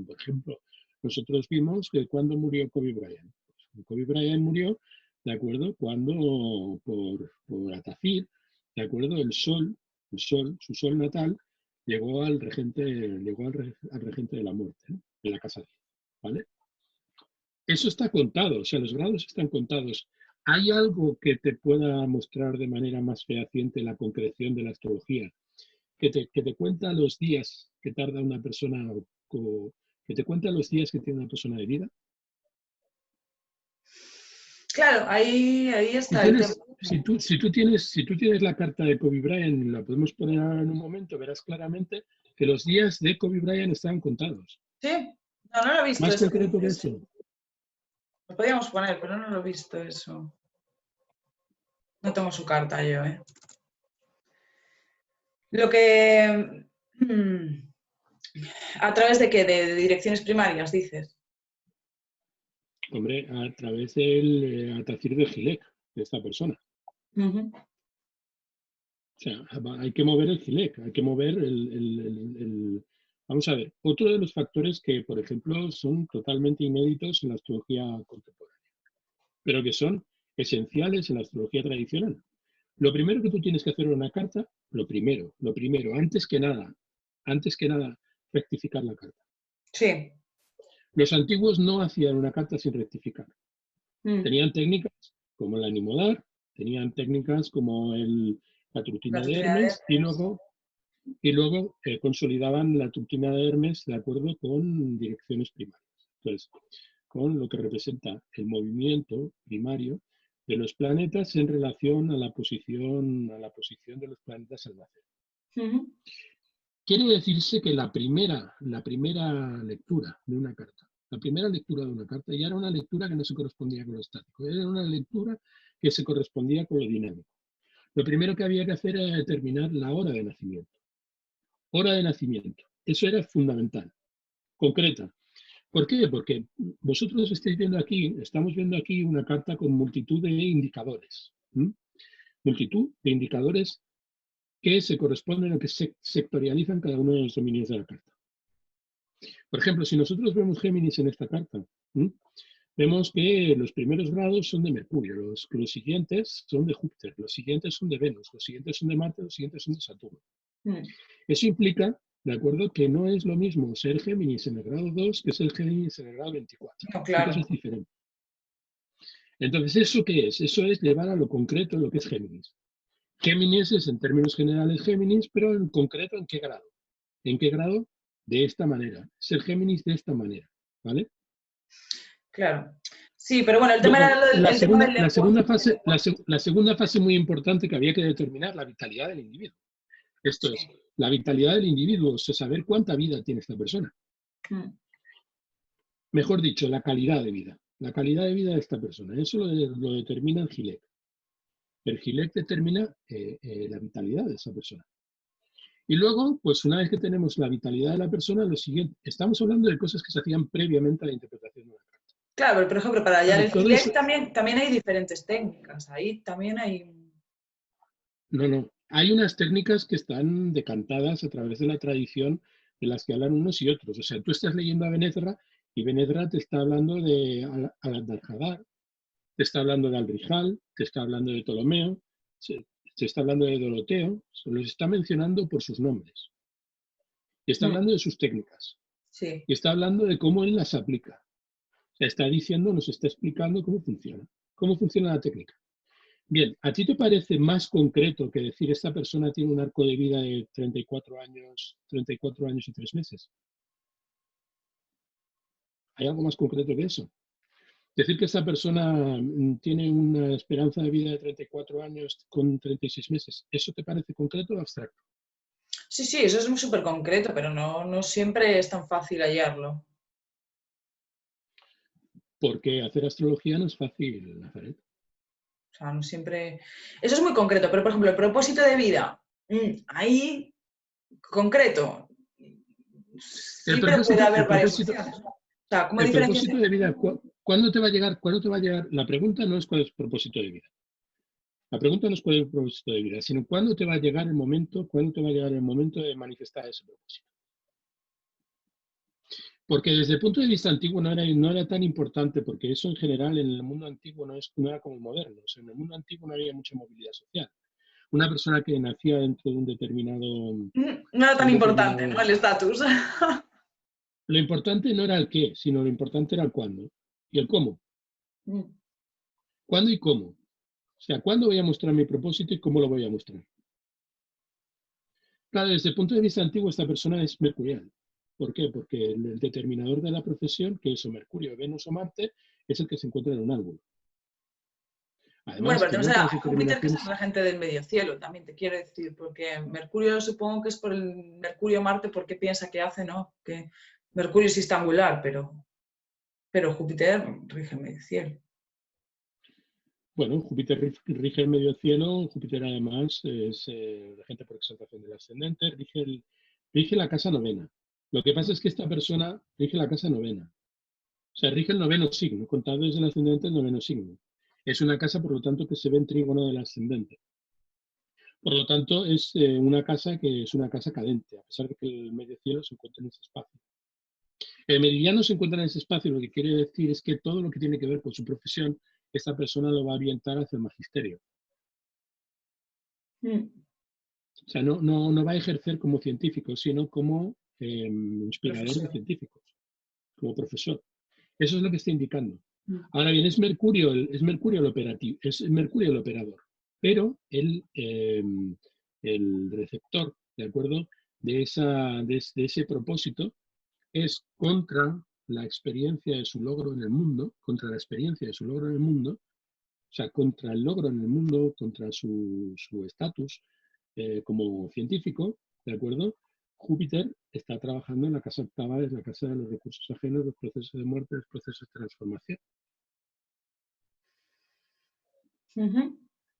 por ejemplo, nosotros vimos que cuando murió Kobe Bryant. Pues, Kobe Bryant murió, ¿de acuerdo? Cuando por Atafir, ¿de acuerdo? Su sol natal, llegó al regente de la muerte, ¿no? En la casa 10, ¿vale? Eso está contado, o sea, los grados están contados. ¿Hay algo que te pueda mostrar de manera más fehaciente la concreción de la astrología? Que te cuenta los días que tarda una persona, que te cuenta los días que tiene una persona de vida? Claro, ahí está el tema. Si tú tienes la carta de Kobe Bryant, la podemos poner ahora en un momento, verás claramente que los días de Kobe Bryant están contados. Sí, no, no lo he visto Más eso que concreto que dices. eso. Lo podíamos poner, pero no lo he visto eso. No tengo su carta yo, ¿eh? Lo que... ¿A través de qué? ¿De direcciones primarias, dices? Hombre, a través del Atacir de Gilek, de esta persona. Uh-huh. O sea, hay que mover el GILEC, hay que mover Vamos a ver, otro de los factores que, por ejemplo, son totalmente inéditos en la astrología contemporánea, pero que son esenciales en la astrología tradicional. Lo primero que tú tienes que hacer en una carta, lo primero, antes que nada, rectificar la carta. Sí. Los antiguos no hacían una carta sin rectificar. Mm. Tenían técnicas como el animodar, tenían técnicas como la trutina de Hermes y luego consolidaban la trutina de Hermes de acuerdo con direcciones primarias. Entonces, con lo que representa el movimiento primario de los planetas en relación a la posición de los planetas al nacer. Uh-huh. Quiere decirse que la primera lectura de una carta, ya era una lectura que no se correspondía con lo estático, era una lectura que se correspondía con lo dinámico. Lo primero que había que hacer era determinar la hora de nacimiento. Hora de nacimiento. Eso era fundamental. Concreta. ¿Por qué? Porque vosotros estamos viendo aquí una carta con multitud de indicadores. Multitud de indicadores que se corresponden o que se sectorializan cada uno de los dominios de la carta. Por ejemplo, si nosotros vemos Géminis en esta carta, vemos que los primeros grados son de Mercurio, los siguientes son de Júpiter, los siguientes son de Venus, los siguientes son de Marte, los siguientes son de Saturno. Eso implica, de acuerdo, que no es lo mismo ser Géminis en el grado 2 que ser Géminis en el grado 24. No, claro. Eso es diferente. Entonces, ¿eso qué es? Eso es llevar a lo concreto lo que es Géminis. Géminis es, en términos generales, Géminis, pero en concreto, ¿en qué grado? ¿En qué grado? De esta manera. Ser Géminis de esta manera, ¿vale? Claro. Sí, pero bueno, el tema era la segunda fase muy importante que había que determinar, la vitalidad del individuo. Esto es, la vitalidad del individuo, es saber cuánta vida tiene esta persona. Mejor dicho, la calidad de vida. La calidad de vida de esta persona. Eso lo determina el GILEC. El GILEC determina la vitalidad de esa persona. Y luego, pues una vez que tenemos la vitalidad de la persona, lo siguiente, estamos hablando de cosas que se hacían previamente a la interpretación de una carta. Claro, pero por ejemplo, para hallar el GILEC también hay diferentes técnicas. Ahí también hay... No. Hay unas técnicas que están decantadas a través de la tradición de las que hablan unos y otros. O sea, tú estás leyendo a Benezra y Benezra te está hablando de Al-Darjadar, te está hablando de Al-Rijal, te está hablando de Ptolomeo, te está hablando de Doroteo, los está mencionando por sus nombres. Y está hablando de sus técnicas. Sí. Y está hablando de cómo él las aplica. O sea, está diciendo, nos está explicando cómo funciona la técnica. Bien, ¿a ti te parece más concreto que decir esta persona tiene un arco de vida de 34 años y 3 meses? ¿Hay algo más concreto que eso? Decir que esta persona tiene una esperanza de vida de 34 años con 36 meses, ¿eso te parece concreto o abstracto? Sí, eso es súper concreto, pero no siempre es tan fácil hallarlo. Porque hacer astrología no es fácil, Nazaret. O sea, no siempre... Eso es muy concreto, pero por ejemplo, el propósito de vida, ahí, concreto, sí, pero puede haber varias opciones. O sea, ¿cómo el propósito de vida, ¿cuándo te va a llegar? La pregunta no es cuál es el propósito de vida. La pregunta no es cuál es el propósito de vida, sino cuándo te va a llegar el momento de manifestar ese propósito. Porque desde el punto de vista antiguo no era tan importante, porque eso en general en el mundo antiguo no era como el moderno. O sea, en el mundo antiguo no había mucha movilidad social. Una persona que nacía dentro de un determinado... No era tan importante, ¿no? El estatus. Lo importante no era el qué, sino lo importante era el cuándo y el cómo. ¿Cuándo y cómo? O sea, ¿cuándo voy a mostrar mi propósito y cómo lo voy a mostrar? Claro, desde el punto de vista antiguo esta persona es mercurial. ¿Por qué? Porque el determinador de la profesión, que es o Mercurio, Venus o Marte, es el que se encuentra en un ángulo. Bueno, Además, pero que tenemos no todas a las Júpiter, que es determinaciones. el regente del medio cielo, también te quiero decir, porque Mercurio supongo que es por el Mercurio-Marte, porque piensa que hace, ¿no? Que Mercurio sí está angular, pero Júpiter rige el medio cielo. Bueno, Júpiter rige el medio cielo, Júpiter además es regente por exaltación del ascendente, rige la casa novena. Lo que pasa es que esta persona rige la casa novena. O sea, rige el noveno signo, contado desde el ascendente el noveno signo. Es una casa, por lo tanto, que se ve en trígono del ascendente. Por lo tanto, es una casa que es una casa cadente, a pesar de que el medio cielo se encuentra en ese espacio. El meridiano se encuentra en ese espacio, lo que quiere decir es que todo lo que tiene que ver con su profesión, esta persona lo va a orientar hacia el magisterio. O sea, no va a ejercer como científico, sino como inspirador de Profesor. científicos, como profesor. Eso es lo que está indicando. Ahora bien, es Mercurio el operativo, es Mercurio el operador, pero el receptor, ¿de acuerdo? De ese propósito es contra la experiencia de su logro en el mundo, contra la experiencia de su logro en el mundo, o sea, contra el logro en el mundo, contra su estatus como científico, ¿de acuerdo? Júpiter está trabajando en la casa octava, es la casa de los recursos ajenos, los procesos de muerte, los procesos de transformación.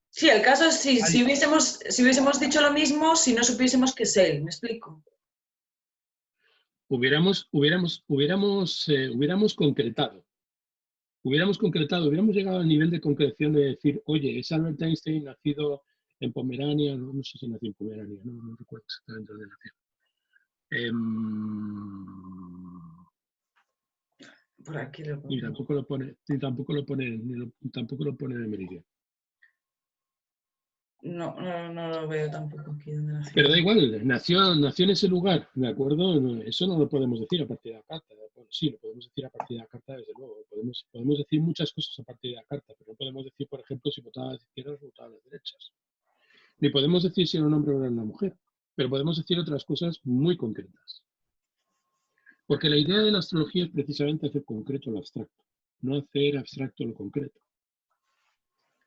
Sí, el caso es si hubiésemos dicho lo mismo, si no supiésemos que es él, ¿me explico? Hubiéramos concretado. Hubiéramos llegado al nivel de concreción de decir, oye, es Albert Einstein nacido en Pomerania, no sé si nació en Pomerania, no recuerdo exactamente dónde nació. Por aquí lo Y pongo. tampoco lo pone, tampoco lo pone en el meridiano. No lo veo tampoco aquí donde nació. Pero da igual, nació en ese lugar, ¿de acuerdo? Eso no lo podemos decir a partir de la carta. Bueno, sí, lo podemos decir a partir de la carta, desde luego. Podemos decir muchas cosas a partir de la carta, pero no podemos decir, por ejemplo, si votaba a las izquierdas o votaba a las derechas. Ni podemos decir si era un hombre o era una mujer, pero podemos decir otras cosas muy concretas. Porque la idea de la astrología es precisamente hacer concreto lo abstracto, no hacer abstracto lo concreto.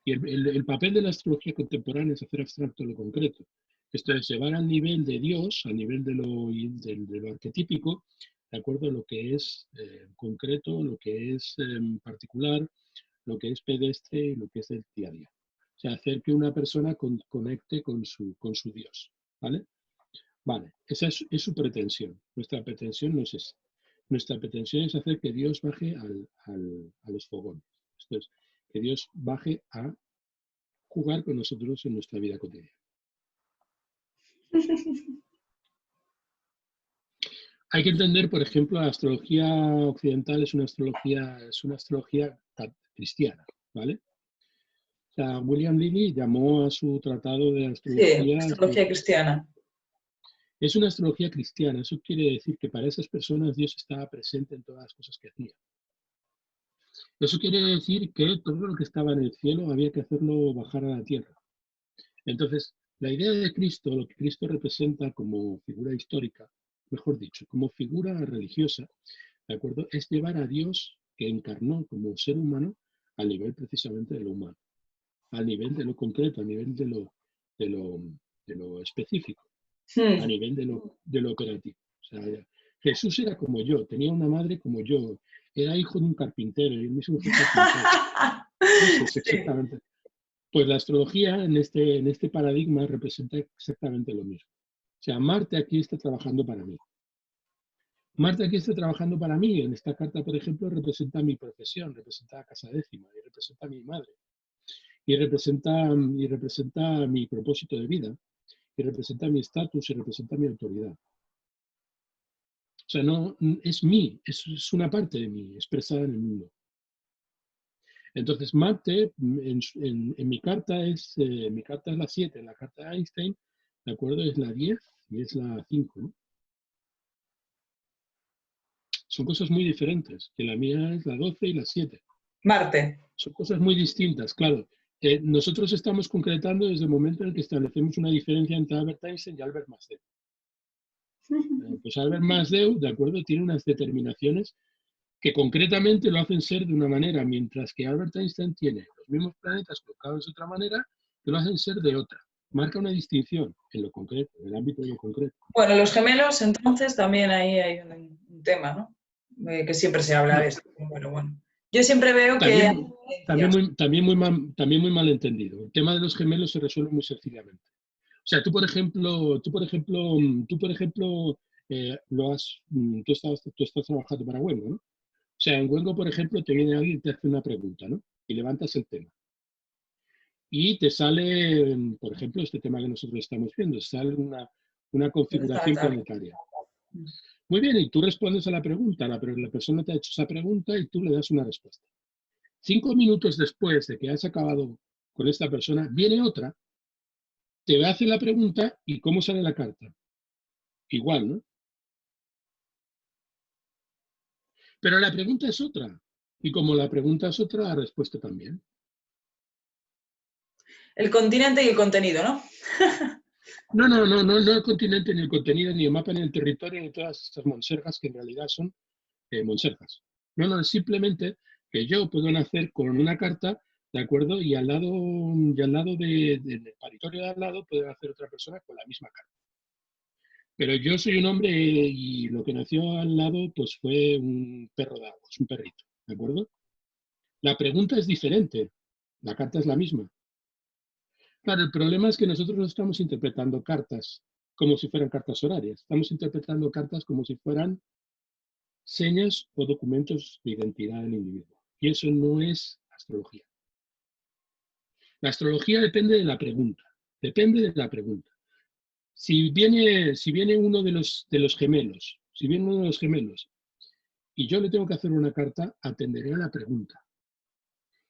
Y el papel de la astrología contemporánea es hacer abstracto lo concreto. Esto es llevar al nivel de Dios, al nivel de lo arquetípico, de acuerdo a lo que es concreto, lo que es particular, lo que es pedestre y lo que es del día a día. O sea, hacer que una persona conecte con su Dios. ¿Vale? Vale, esa es su pretensión. Nuestra pretensión no es esa. Nuestra pretensión es hacer que Dios baje a los fogones. Esto es, que Dios baje a jugar con nosotros en nuestra vida cotidiana. Hay que entender, por ejemplo, la astrología occidental es una astrología cristiana, ¿vale? O sea, William Lilly llamó a su tratado de Sí, astrología. astrología cristiana. Es una astrología cristiana. Eso quiere decir que para esas personas Dios estaba presente en todas las cosas que hacían. Eso quiere decir que todo lo que estaba en el cielo había que hacerlo bajar a la tierra. Entonces, la idea de Cristo, lo que Cristo representa como figura histórica, mejor dicho, como figura religiosa, ¿de acuerdo? Es llevar a Dios que encarnó como ser humano al nivel precisamente de lo humano, al nivel de lo concreto, al nivel de lo específico, a nivel de lo operativo. O sea, Jesús era como yo, tenía una madre como yo, era hijo de un carpintero, y él mismo fue carpintero. Eso es exactamente. Pues la astrología en este paradigma representa exactamente lo mismo. O sea, Marte aquí está trabajando para mí. Marte aquí está trabajando para mí. En esta carta, por ejemplo, representa mi profesión, representa la casa décima, y representa a mi madre, y representa mi propósito de vida, y representa mi estatus, y representa mi autoridad. O sea, no es mí, es una parte de mí expresada en el mundo. Entonces, Marte, en mi carta es la 7, en la carta de Einstein, ¿de acuerdo? Es la 10 y es la 5, ¿no? Son cosas muy diferentes, que la mía es la 12 y la 7. Marte. Son cosas muy distintas, claro. Nosotros estamos concretando desde el momento en el que establecemos una diferencia entre Albert Einstein y Albert Masdeu. Pues Albert Masdeu, ¿de acuerdo? Tiene unas determinaciones que concretamente lo hacen ser de una manera, mientras que Albert Einstein tiene los mismos planetas colocados de otra manera, que lo hacen ser de otra. Marca una distinción en lo concreto, en el ámbito de lo concreto. Bueno, los gemelos, entonces, también ahí hay un tema, ¿no? Que siempre se habla de esto. Bueno. Yo siempre veo que... También muy mal entendido. El tema de los gemelos se resuelve muy sencillamente. O sea, tú por ejemplo, tú estás trabajando para Wengo, ¿no? O sea, en Wengo, por ejemplo, te viene alguien y te hace una pregunta, ¿no? Y levantas el tema. Y te sale, por ejemplo, este tema que nosotros estamos viendo, sale una configuración planetaria. Muy bien, y tú respondes a la pregunta, la persona te ha hecho esa pregunta y tú le das una respuesta. 5 minutos después de que has acabado con esta persona, viene otra, te hace la pregunta y ¿cómo sale la carta? Igual, ¿no? Pero la pregunta es otra. Y como la pregunta es otra, la respuesta también. El continente y el contenido, ¿no? No el continente, ni el contenido, ni el mapa, ni el territorio, ni todas estas monsergas que en realidad son monsergas. No, es simplemente que yo puedo nacer con una carta, ¿de acuerdo? Y al lado del paritorio de al lado puede nacer otra persona con la misma carta. Pero yo soy un hombre y lo que nació al lado pues fue un perro de agua, es un perrito, ¿de acuerdo? La pregunta es diferente, la carta es la misma. Claro, el problema es que nosotros no estamos interpretando cartas como si fueran cartas horarias, estamos interpretando cartas como si fueran señas o documentos de identidad del individuo. Y eso no es astrología. La astrología depende de la pregunta, depende de la pregunta. Si viene uno de los gemelos, y yo le tengo que hacer una carta, atenderé a la pregunta.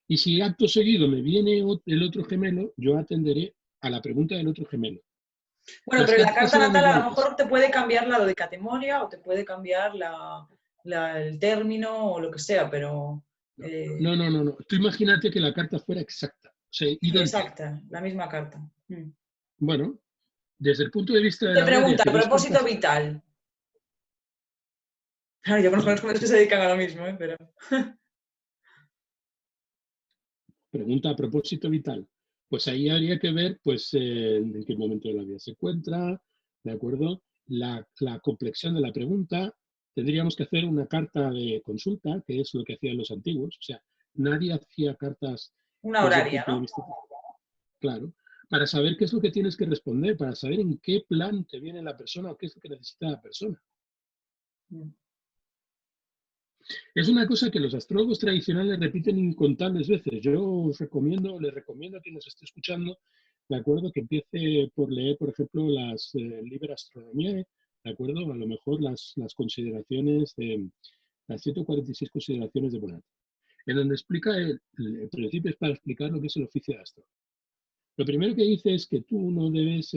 Y si acto seguido me viene el otro gemelo, yo atenderé a la pregunta del otro gemelo. Bueno, pero la carta natal a lo mejor te puede cambiar la dedicatemoria o te puede cambiar el término o lo que sea, pero... No. Tú imagínate que la carta fuera exacta. O sea, exacta, la misma carta. Bueno, desde el punto de vista de te la pregunta, oraria, propósito vital. Yo conozco los jóvenes que se dedican a lo mismo, pero... Pregunta a propósito vital. Pues ahí habría que ver pues, en qué momento de la vida se encuentra, ¿de acuerdo? La complexión de la pregunta. Tendríamos que hacer una carta de consulta, que es lo que hacían los antiguos. O sea, nadie hacía cartas... Una horaria, ¿no? Claro, para saber qué es lo que tienes que responder, para saber en qué plan te viene la persona o qué es lo que necesita la persona. Es una cosa que los astrólogos tradicionales repiten incontables veces. Yo les recomiendo a quien nos esté escuchando, de acuerdo, que empiece por leer, por ejemplo, las Liber Astronomiae, de acuerdo, a lo mejor las consideraciones de las 146 consideraciones de Bonatti, en donde explica el principio es para explicar lo que es el oficio de astrólogo. Lo primero que dice es que tú no debes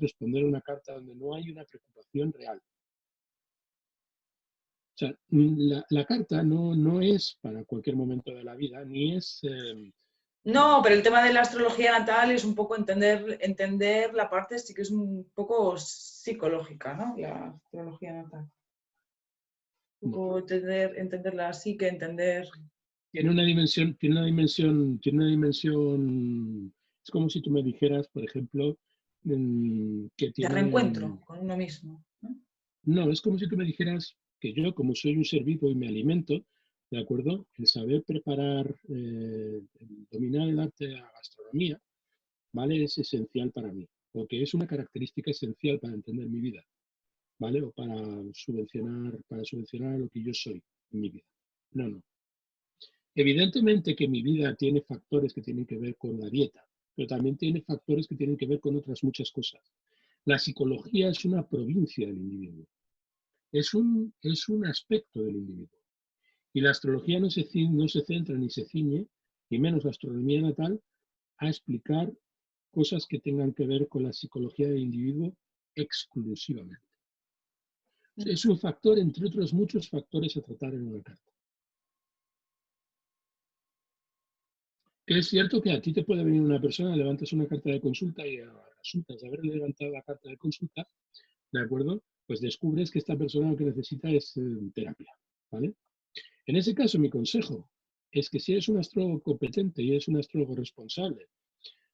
responder a una carta donde no hay una preocupación real. O sea, la carta no es para cualquier momento de la vida, ni es... No, pero el tema de la astrología natal es un poco entender la parte, sí que es un poco psicológica, ¿no? La astrología natal. Un poco entenderla así que entender... Tiene una dimensión, es como si tú me dijeras, por ejemplo, que tiene... De reencuentro con uno mismo, ¿no? No, es como si tú me dijeras que yo, como soy un ser vivo y me alimento, ¿de acuerdo? El saber preparar, dominar el arte de la gastronomía, ¿vale? Es esencial para mí, porque es una característica esencial para entender mi vida, ¿vale? O para subvencionar lo que yo soy en mi vida. No. Evidentemente que mi vida tiene factores que tienen que ver con la dieta, pero también tiene factores que tienen que ver con otras muchas cosas. La psicología es una provincia del individuo. Es un aspecto del individuo. Y la astrología no se centra ni se ciñe, ni menos la astronomía natal, a explicar cosas que tengan que ver con la psicología del individuo exclusivamente. Es un factor entre otros muchos factores a tratar en una carta. Que es cierto que a ti te puede venir una persona, levantas una carta de consulta y resulta de haber levantado la carta de consulta, ¿de acuerdo? Pues descubres que esta persona lo que necesita es terapia, ¿vale? En ese caso, mi consejo es que si eres un astrólogo competente y eres un astrólogo responsable,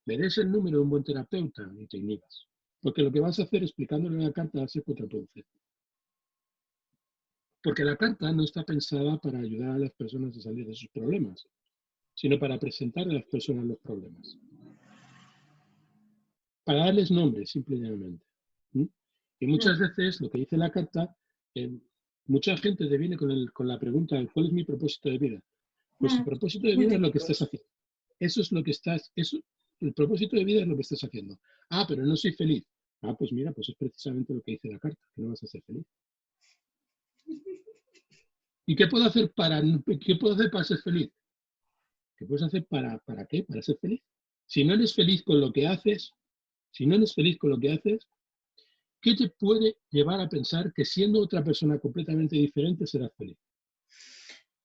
le des el número de un buen terapeuta y te inhibas. Porque lo que vas a hacer explicándole la carta va a ser contraproducente. Porque la carta no está pensada para ayudar a las personas a salir de sus problemas, sino para presentar a las personas los problemas. Para darles nombres, simple y llanamente. Y muchas veces lo que dice la carta, mucha gente te viene con la pregunta, ¿cuál es mi propósito de vida? Pues el propósito de Muy vida es lo que típicos. estás haciendo. Eso es lo que estás, el propósito de vida es lo que estás haciendo. Ah, pero no soy feliz. Ah, pues mira, pues es precisamente lo que dice la carta, que no vas a ser feliz. ¿Y qué puedo hacer para ser feliz? ¿Qué puedes hacer para qué? Para ser feliz. Si no eres feliz con lo que haces, ¿qué te puede llevar a pensar que siendo otra persona completamente diferente serás feliz?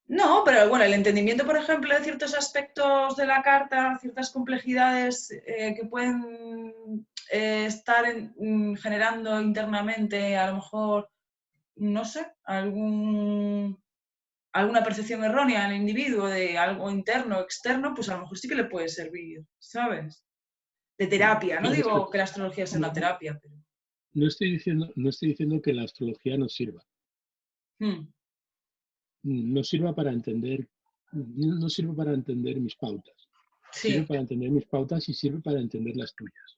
No, pero bueno, el entendimiento, por ejemplo, de ciertos aspectos de la carta, ciertas complejidades que pueden estar generando internamente, a lo mejor, no sé, alguna percepción errónea en el individuo de algo interno o externo, pues a lo mejor sí que le puede servir, ¿sabes? De terapia. No Vamos a ver. digo que la astrología sea No, una terapia, pero... no estoy diciendo que la astrología nos sirva. No sirva para entender, no sirve para entender mis pautas. Sirve Sí. para entender mis pautas y sirve para entender las tuyas.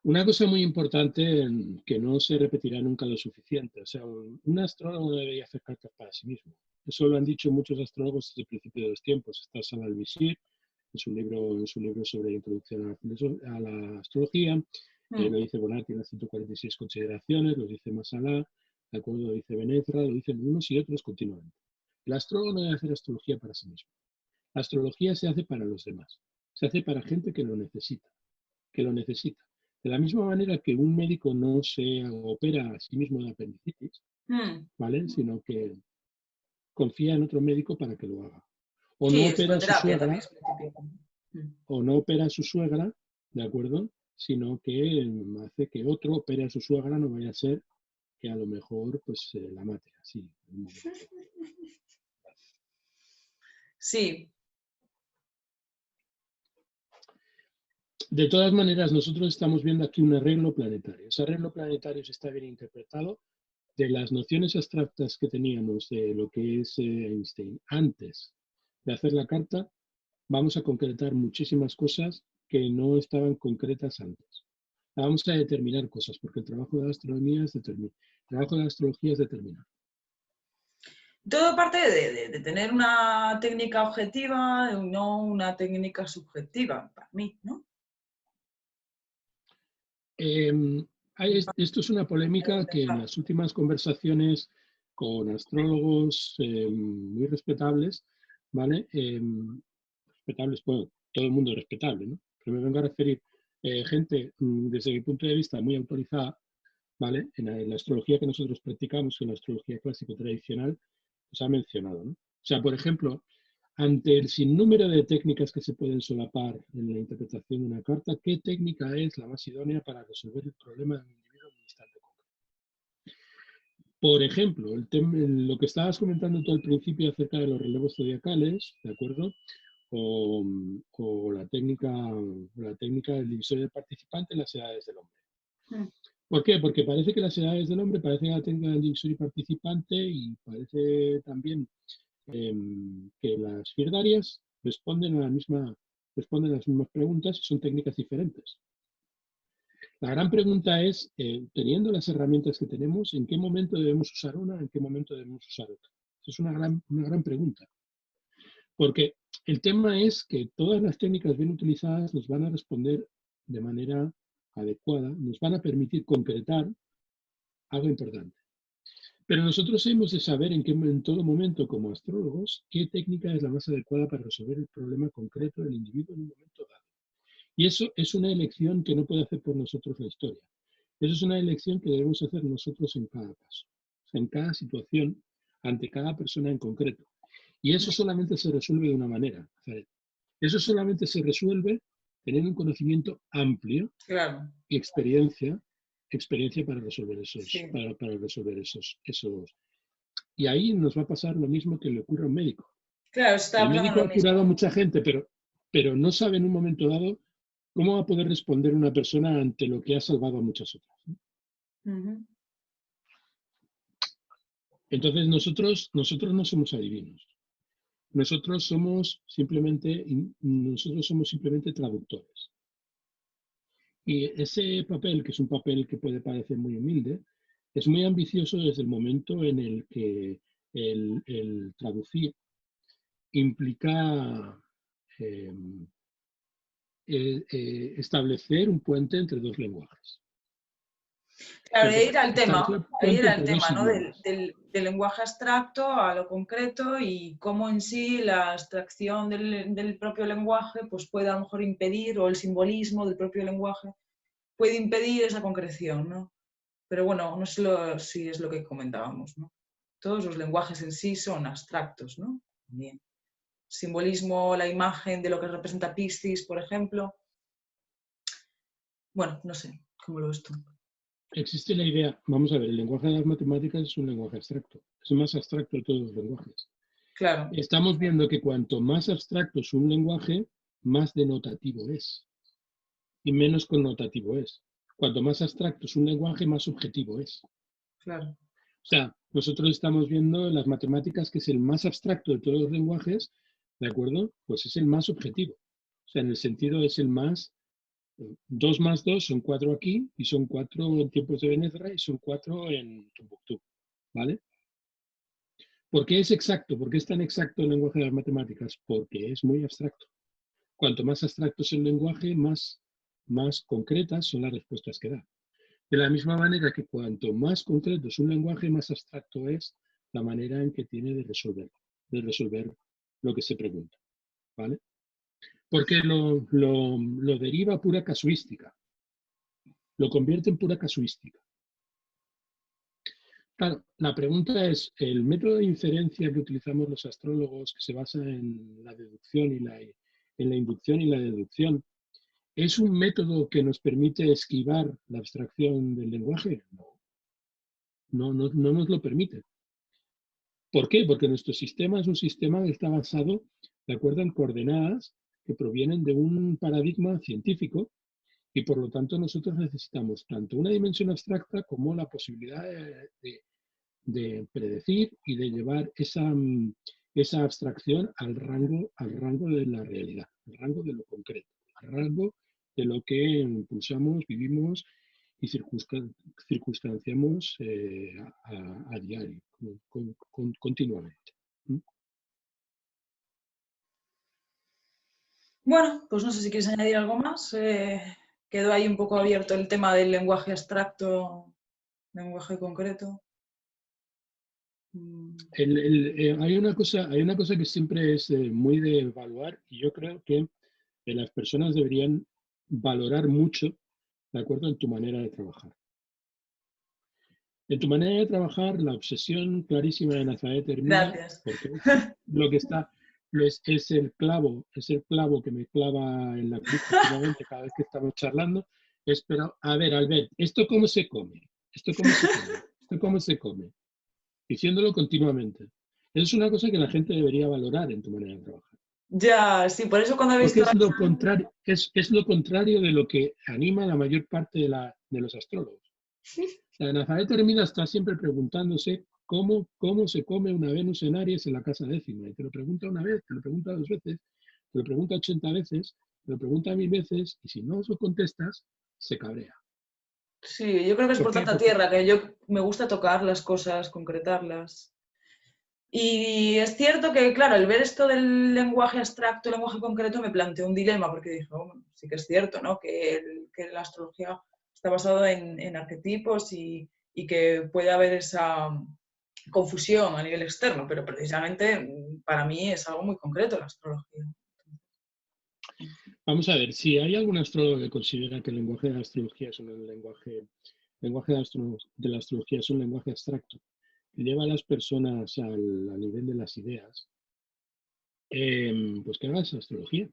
Una cosa muy importante que no se repetirá nunca lo suficiente. O sea, un astrólogo no debería hacer cartas para sí mismo. Eso lo han dicho muchos astrólogos desde el principio de los tiempos. Está Salah al-Bashir en su libro sobre introducción a la astrología. Lo dice Bonar, tiene 146 consideraciones, lo dice Masalá, de acuerdo, lo dice Benetra, lo dicen unos y otros continuamente. El astrólogo no debe hacer astrología para sí mismo. La astrología se hace para los demás. Se hace para gente que lo necesita. De la misma manera que un médico no se opera a sí mismo de apendicitis, ¿vale? Sino que confía en otro médico para que lo haga. O no Sí, opera a su psicoterapia suegra, también es muy típico. o no opera a su suegra, ¿de acuerdo? Sino que hace que otro opere a su suegra, no vaya a ser que a lo mejor pues la mate así. En un momento. Sí. De todas maneras, nosotros estamos viendo aquí un arreglo planetario. Ese arreglo planetario, si está bien interpretado, de las nociones abstractas que teníamos de lo que es Einstein antes de hacer la carta, vamos a concretar muchísimas cosas que no estaban concretas antes. Vamos a determinar cosas, porque el trabajo de la astronomía es determinar. El trabajo de la astrología es determinar. Todo parte de tener una técnica objetiva, no una técnica subjetiva, para mí, ¿no? Esto es una polémica que en las últimas conversaciones con astrólogos muy respetables, ¿vale? Respetables, bueno, todo el mundo es respetable, ¿no? Pero me vengo a referir gente desde mi punto de vista muy autorizada, ¿vale? En la astrología que nosotros practicamos, en la astrología clásica tradicional, se ha mencionado, ¿no? O sea, por ejemplo, ante el sinnúmero de técnicas que se pueden solapar en la interpretación de una carta, ¿qué técnica es la más idónea para resolver el problema de un individuo en un instante concreto? Por ejemplo, lo que estabas comentando tú al principio acerca de los relevos zodiacales, ¿de acuerdo? O la técnica del divisorio del participante en las edades del hombre. ¿Por qué? Porque parece que las edades del hombre, parece que la técnica del divisorio participante y parece también que las firdarias responden a las mismas preguntas y son técnicas diferentes. La gran pregunta es, teniendo las herramientas que tenemos, ¿en qué momento debemos usar una, en qué momento debemos usar otra? Esa es una gran pregunta. Porque el tema es que todas las técnicas bien utilizadas nos van a responder de manera adecuada, nos van a permitir concretar algo importante. Pero nosotros hemos de saber en todo momento, como astrólogos, qué técnica es la más adecuada para resolver el problema concreto del individuo en un momento dado. Y eso es una elección que no puede hacer por nosotros la historia. Eso es una elección que debemos hacer nosotros en cada caso, en cada situación, ante cada persona en concreto. Y eso solamente se resuelve de una manera. Eso solamente se resuelve teniendo un conocimiento amplio y experiencia para resolver Sí. para resolver esos Y ahí nos va a pasar lo mismo que le ocurre a un médico. Claro, está El pasando médico lo ha curado a mismo. mucha gente, pero no sabe en un momento dado cómo va a poder responder una persona ante lo que ha salvado a muchas otras, ¿no? Ujú. Entonces nosotros no somos adivinos. Nosotros somos simplemente traductores. Y ese papel, que es un papel que puede parecer muy humilde, es muy ambicioso desde el momento en el que el traducir implica eh, establecer un puente entre dos lenguajes. O Claro, sea, y establecer un ahí puente era el entre dos tema, ¿no? idiomas. Del lenguaje abstracto a lo concreto y cómo en sí la abstracción del propio lenguaje pues puede a lo mejor impedir, o el simbolismo del propio lenguaje puede impedir esa concreción, ¿no? Pero bueno, no sé si es lo que comentábamos, ¿no? Todos los lenguajes en sí son abstractos, ¿no? Bien. Simbolismo, la imagen de lo que representa Piscis, por ejemplo. Bueno, no sé, ¿cómo lo ves tú? Existe la idea, vamos a ver, el lenguaje de las matemáticas es un lenguaje abstracto, es el más abstracto de todos los lenguajes. Claro, Estamos viendo que cuanto más abstracto es un lenguaje, más denotativo es y menos connotativo es. Cuanto más abstracto es un lenguaje, más objetivo es. claro. O sea, nosotros estamos viendo en las matemáticas que es el más abstracto de todos los lenguajes, ¿de acuerdo? Pues es el más objetivo. O sea, en el sentido es el más 2 más 2 son 4 aquí y son 4 en tiempos de Venezuela y son 4 en Tombuctú, ¿vale? ¿Por qué es exacto? ¿Por qué es tan exacto el lenguaje de las matemáticas? Porque es muy abstracto. Cuanto más abstracto es el lenguaje, más concretas son las respuestas que da. De la misma manera que cuanto más concreto es un lenguaje, más abstracto es la manera en que tiene de resolver lo que se pregunta, ¿vale? Porque lo deriva a pura casuística, lo convierte en pura casuística. Claro, la pregunta es, ¿el método de inferencia que utilizamos los astrólogos, que se basa en la deducción en la inducción y la deducción, es un método que nos permite esquivar la abstracción del lenguaje? No nos lo permite. ¿Por qué? Porque nuestro sistema es un sistema que está basado, de acuerdo, en coordenadas que provienen de un paradigma científico y por lo tanto nosotros necesitamos tanto una dimensión abstracta como la posibilidad de predecir y de llevar esa abstracción al rango de la realidad, al rango de lo concreto, al rango de lo que pulsamos, vivimos y circunstanciamos a diario, continuamente. ¿Mm? Bueno, pues no sé si quieres añadir algo más. Quedó ahí un poco abierto el tema del lenguaje abstracto, lenguaje concreto. Mm. Hay una cosa que siempre es muy de evaluar y yo creo que las personas deberían valorar mucho, de acuerdo, en tu manera de trabajar. En tu manera de trabajar, la obsesión clarísima de Nazaret termina Gracias. porque es lo que está, es el clavo que me clava en la cruz continuamente cada vez que estamos charlando. Es, pero, a ver, Albert, ¿esto cómo se come? ¿Esto cómo se come? ¿Esto cómo se come? Diciéndolo continuamente. Eso es una cosa que la gente debería valorar en tu manera de trabajar. Ya, sí, por eso cuando he Porque visto es lo contrario, es lo contrario de lo que anima a la mayor parte de los astrólogos. La Nazaret termina está siempre preguntándose cómo se come una Venus en Aries en la casa décima. Y te lo pregunta una vez, te lo pregunta 2 veces, te lo pregunta 80 veces, te lo pregunta 1000 veces, y si no lo contestas, se cabrea. sí, yo creo que es ¿Por por qué? tanta Porque tierra que yo me gusta tocar las cosas, concretarlas. Y es cierto que, claro, al ver esto del lenguaje abstracto, el lenguaje concreto, me planteó un dilema, porque dije, oh, bueno, sí que es cierto, ¿no? Que la astrología está basada en arquetipos y que puede haber esa confusión a nivel externo, pero precisamente para mí es algo muy concreto la astrología. vamos a ver, si hay algún astrólogo que considera que el lenguaje de la astrología es un lenguaje de la astrología es un lenguaje abstracto, que lleva a las personas al nivel de las ideas, pues que haga esa astrología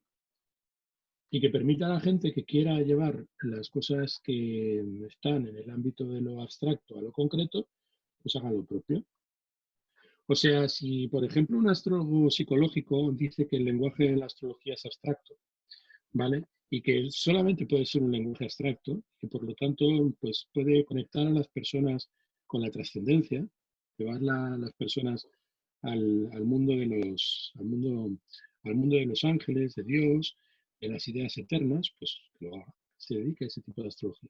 y que permita a la gente que quiera llevar las cosas que están en el ámbito de lo abstracto a lo concreto, pues haga lo propio. O sea, si por ejemplo un astrólogo psicológico dice que el lenguaje de la astrología es abstracto, ¿vale? Y que solamente puede ser un lenguaje abstracto, que por lo tanto pues, puede conectar a las personas con la trascendencia, llevar a las personas al mundo de al mundo de los ángeles, de Dios, de las ideas eternas, pues que lo haga, se dedica a ese tipo de astrología.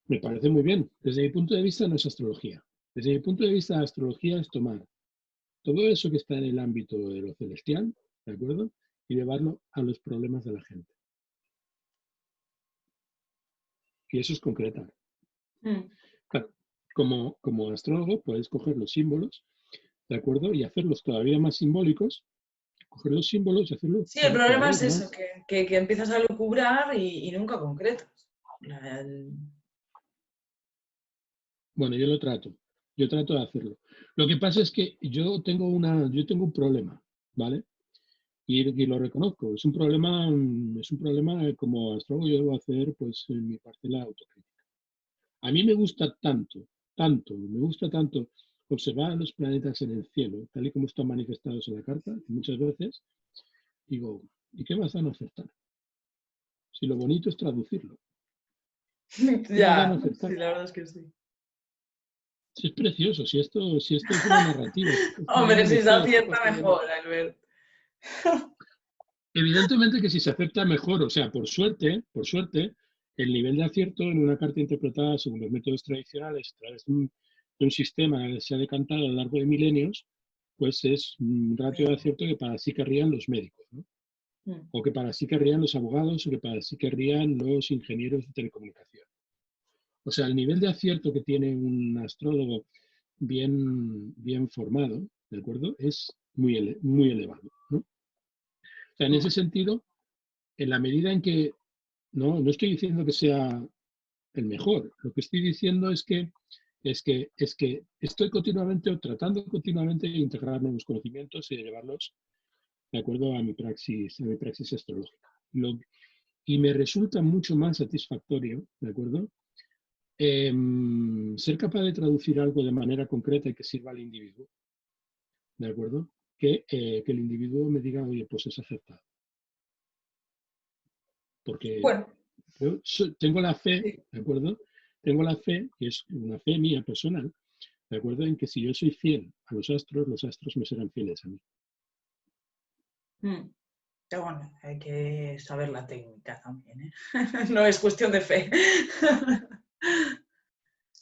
Me parece muy bien. Desde mi punto de vista no es astrología. Desde mi punto de vista, la astrología es tomar todo eso que está en el ámbito de lo celestial, ¿de acuerdo? Y llevarlo a los problemas de la gente. Y eso es concretar. Mm. Claro, como astrólogo puedes coger los símbolos, ¿de acuerdo? Y hacerlos todavía más simbólicos, coger los símbolos y hacerlos Sí, el problema todavía es eso, más. que empiezas a lucubrar y nunca concretas. Bueno, yo trato de hacerlo. Lo que pasa es que yo tengo un problema, ¿vale? Y lo reconozco, es un problema como astrólogo yo debo hacer pues en mi parte la autocrítica. A mí me gusta me gusta tanto observar los planetas en el cielo, tal y como están manifestados en la carta, y muchas veces digo, ¿y qué más dan a acertar? Si lo bonito es traducirlo, ¿qué más dan a Ya, acertar? sí, la verdad es que sí. Si es precioso, si esto es una narrativa, si esto está Hombre, si se desde está acierta construyendo. mejor, Albert. Evidentemente que si se acepta mejor, o sea, por suerte, el nivel de acierto en una carta interpretada según los métodos tradicionales a través de un sistema que se ha decantado a lo largo de milenios, pues es un ratio de acierto que para sí querrían los médicos, ¿no? Mm. O que para sí querrían los abogados, o que para sí querrían los ingenieros de telecomunicación. O sea, el nivel de acierto que tiene un astrólogo bien formado, ¿de acuerdo? Es muy elevado, ¿no? O sea, en ese Mm. sentido, en la medida en que no estoy diciendo que sea el mejor. Lo que estoy diciendo es que estoy continuamente o tratando continuamente de integrar nuevos conocimientos y de llevarlos de acuerdo a mi praxis astrológica. Y me resulta mucho más satisfactorio, ¿de acuerdo? Ser capaz de traducir algo de manera concreta y que sirva al individuo, ¿de acuerdo? Que el individuo me diga, oye, pues es acertado. Porque Bueno, yo tengo la fe, sí. ¿de acuerdo? Tengo la fe, que es una fe mía personal, ¿de acuerdo? En que si yo soy fiel a los astros me serán fieles a mí. Mm. Pero bueno, hay que saber la técnica también, ¿eh? No es cuestión de fe.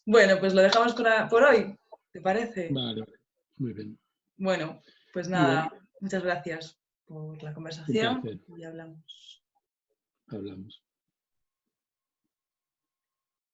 Bueno, pues lo dejamos por hoy, ¿te parece? Vale, vale. Muy bien. Bueno, pues Muy bien. nada, muchas gracias por la Un conversación placer. y hablamos. Hablamos.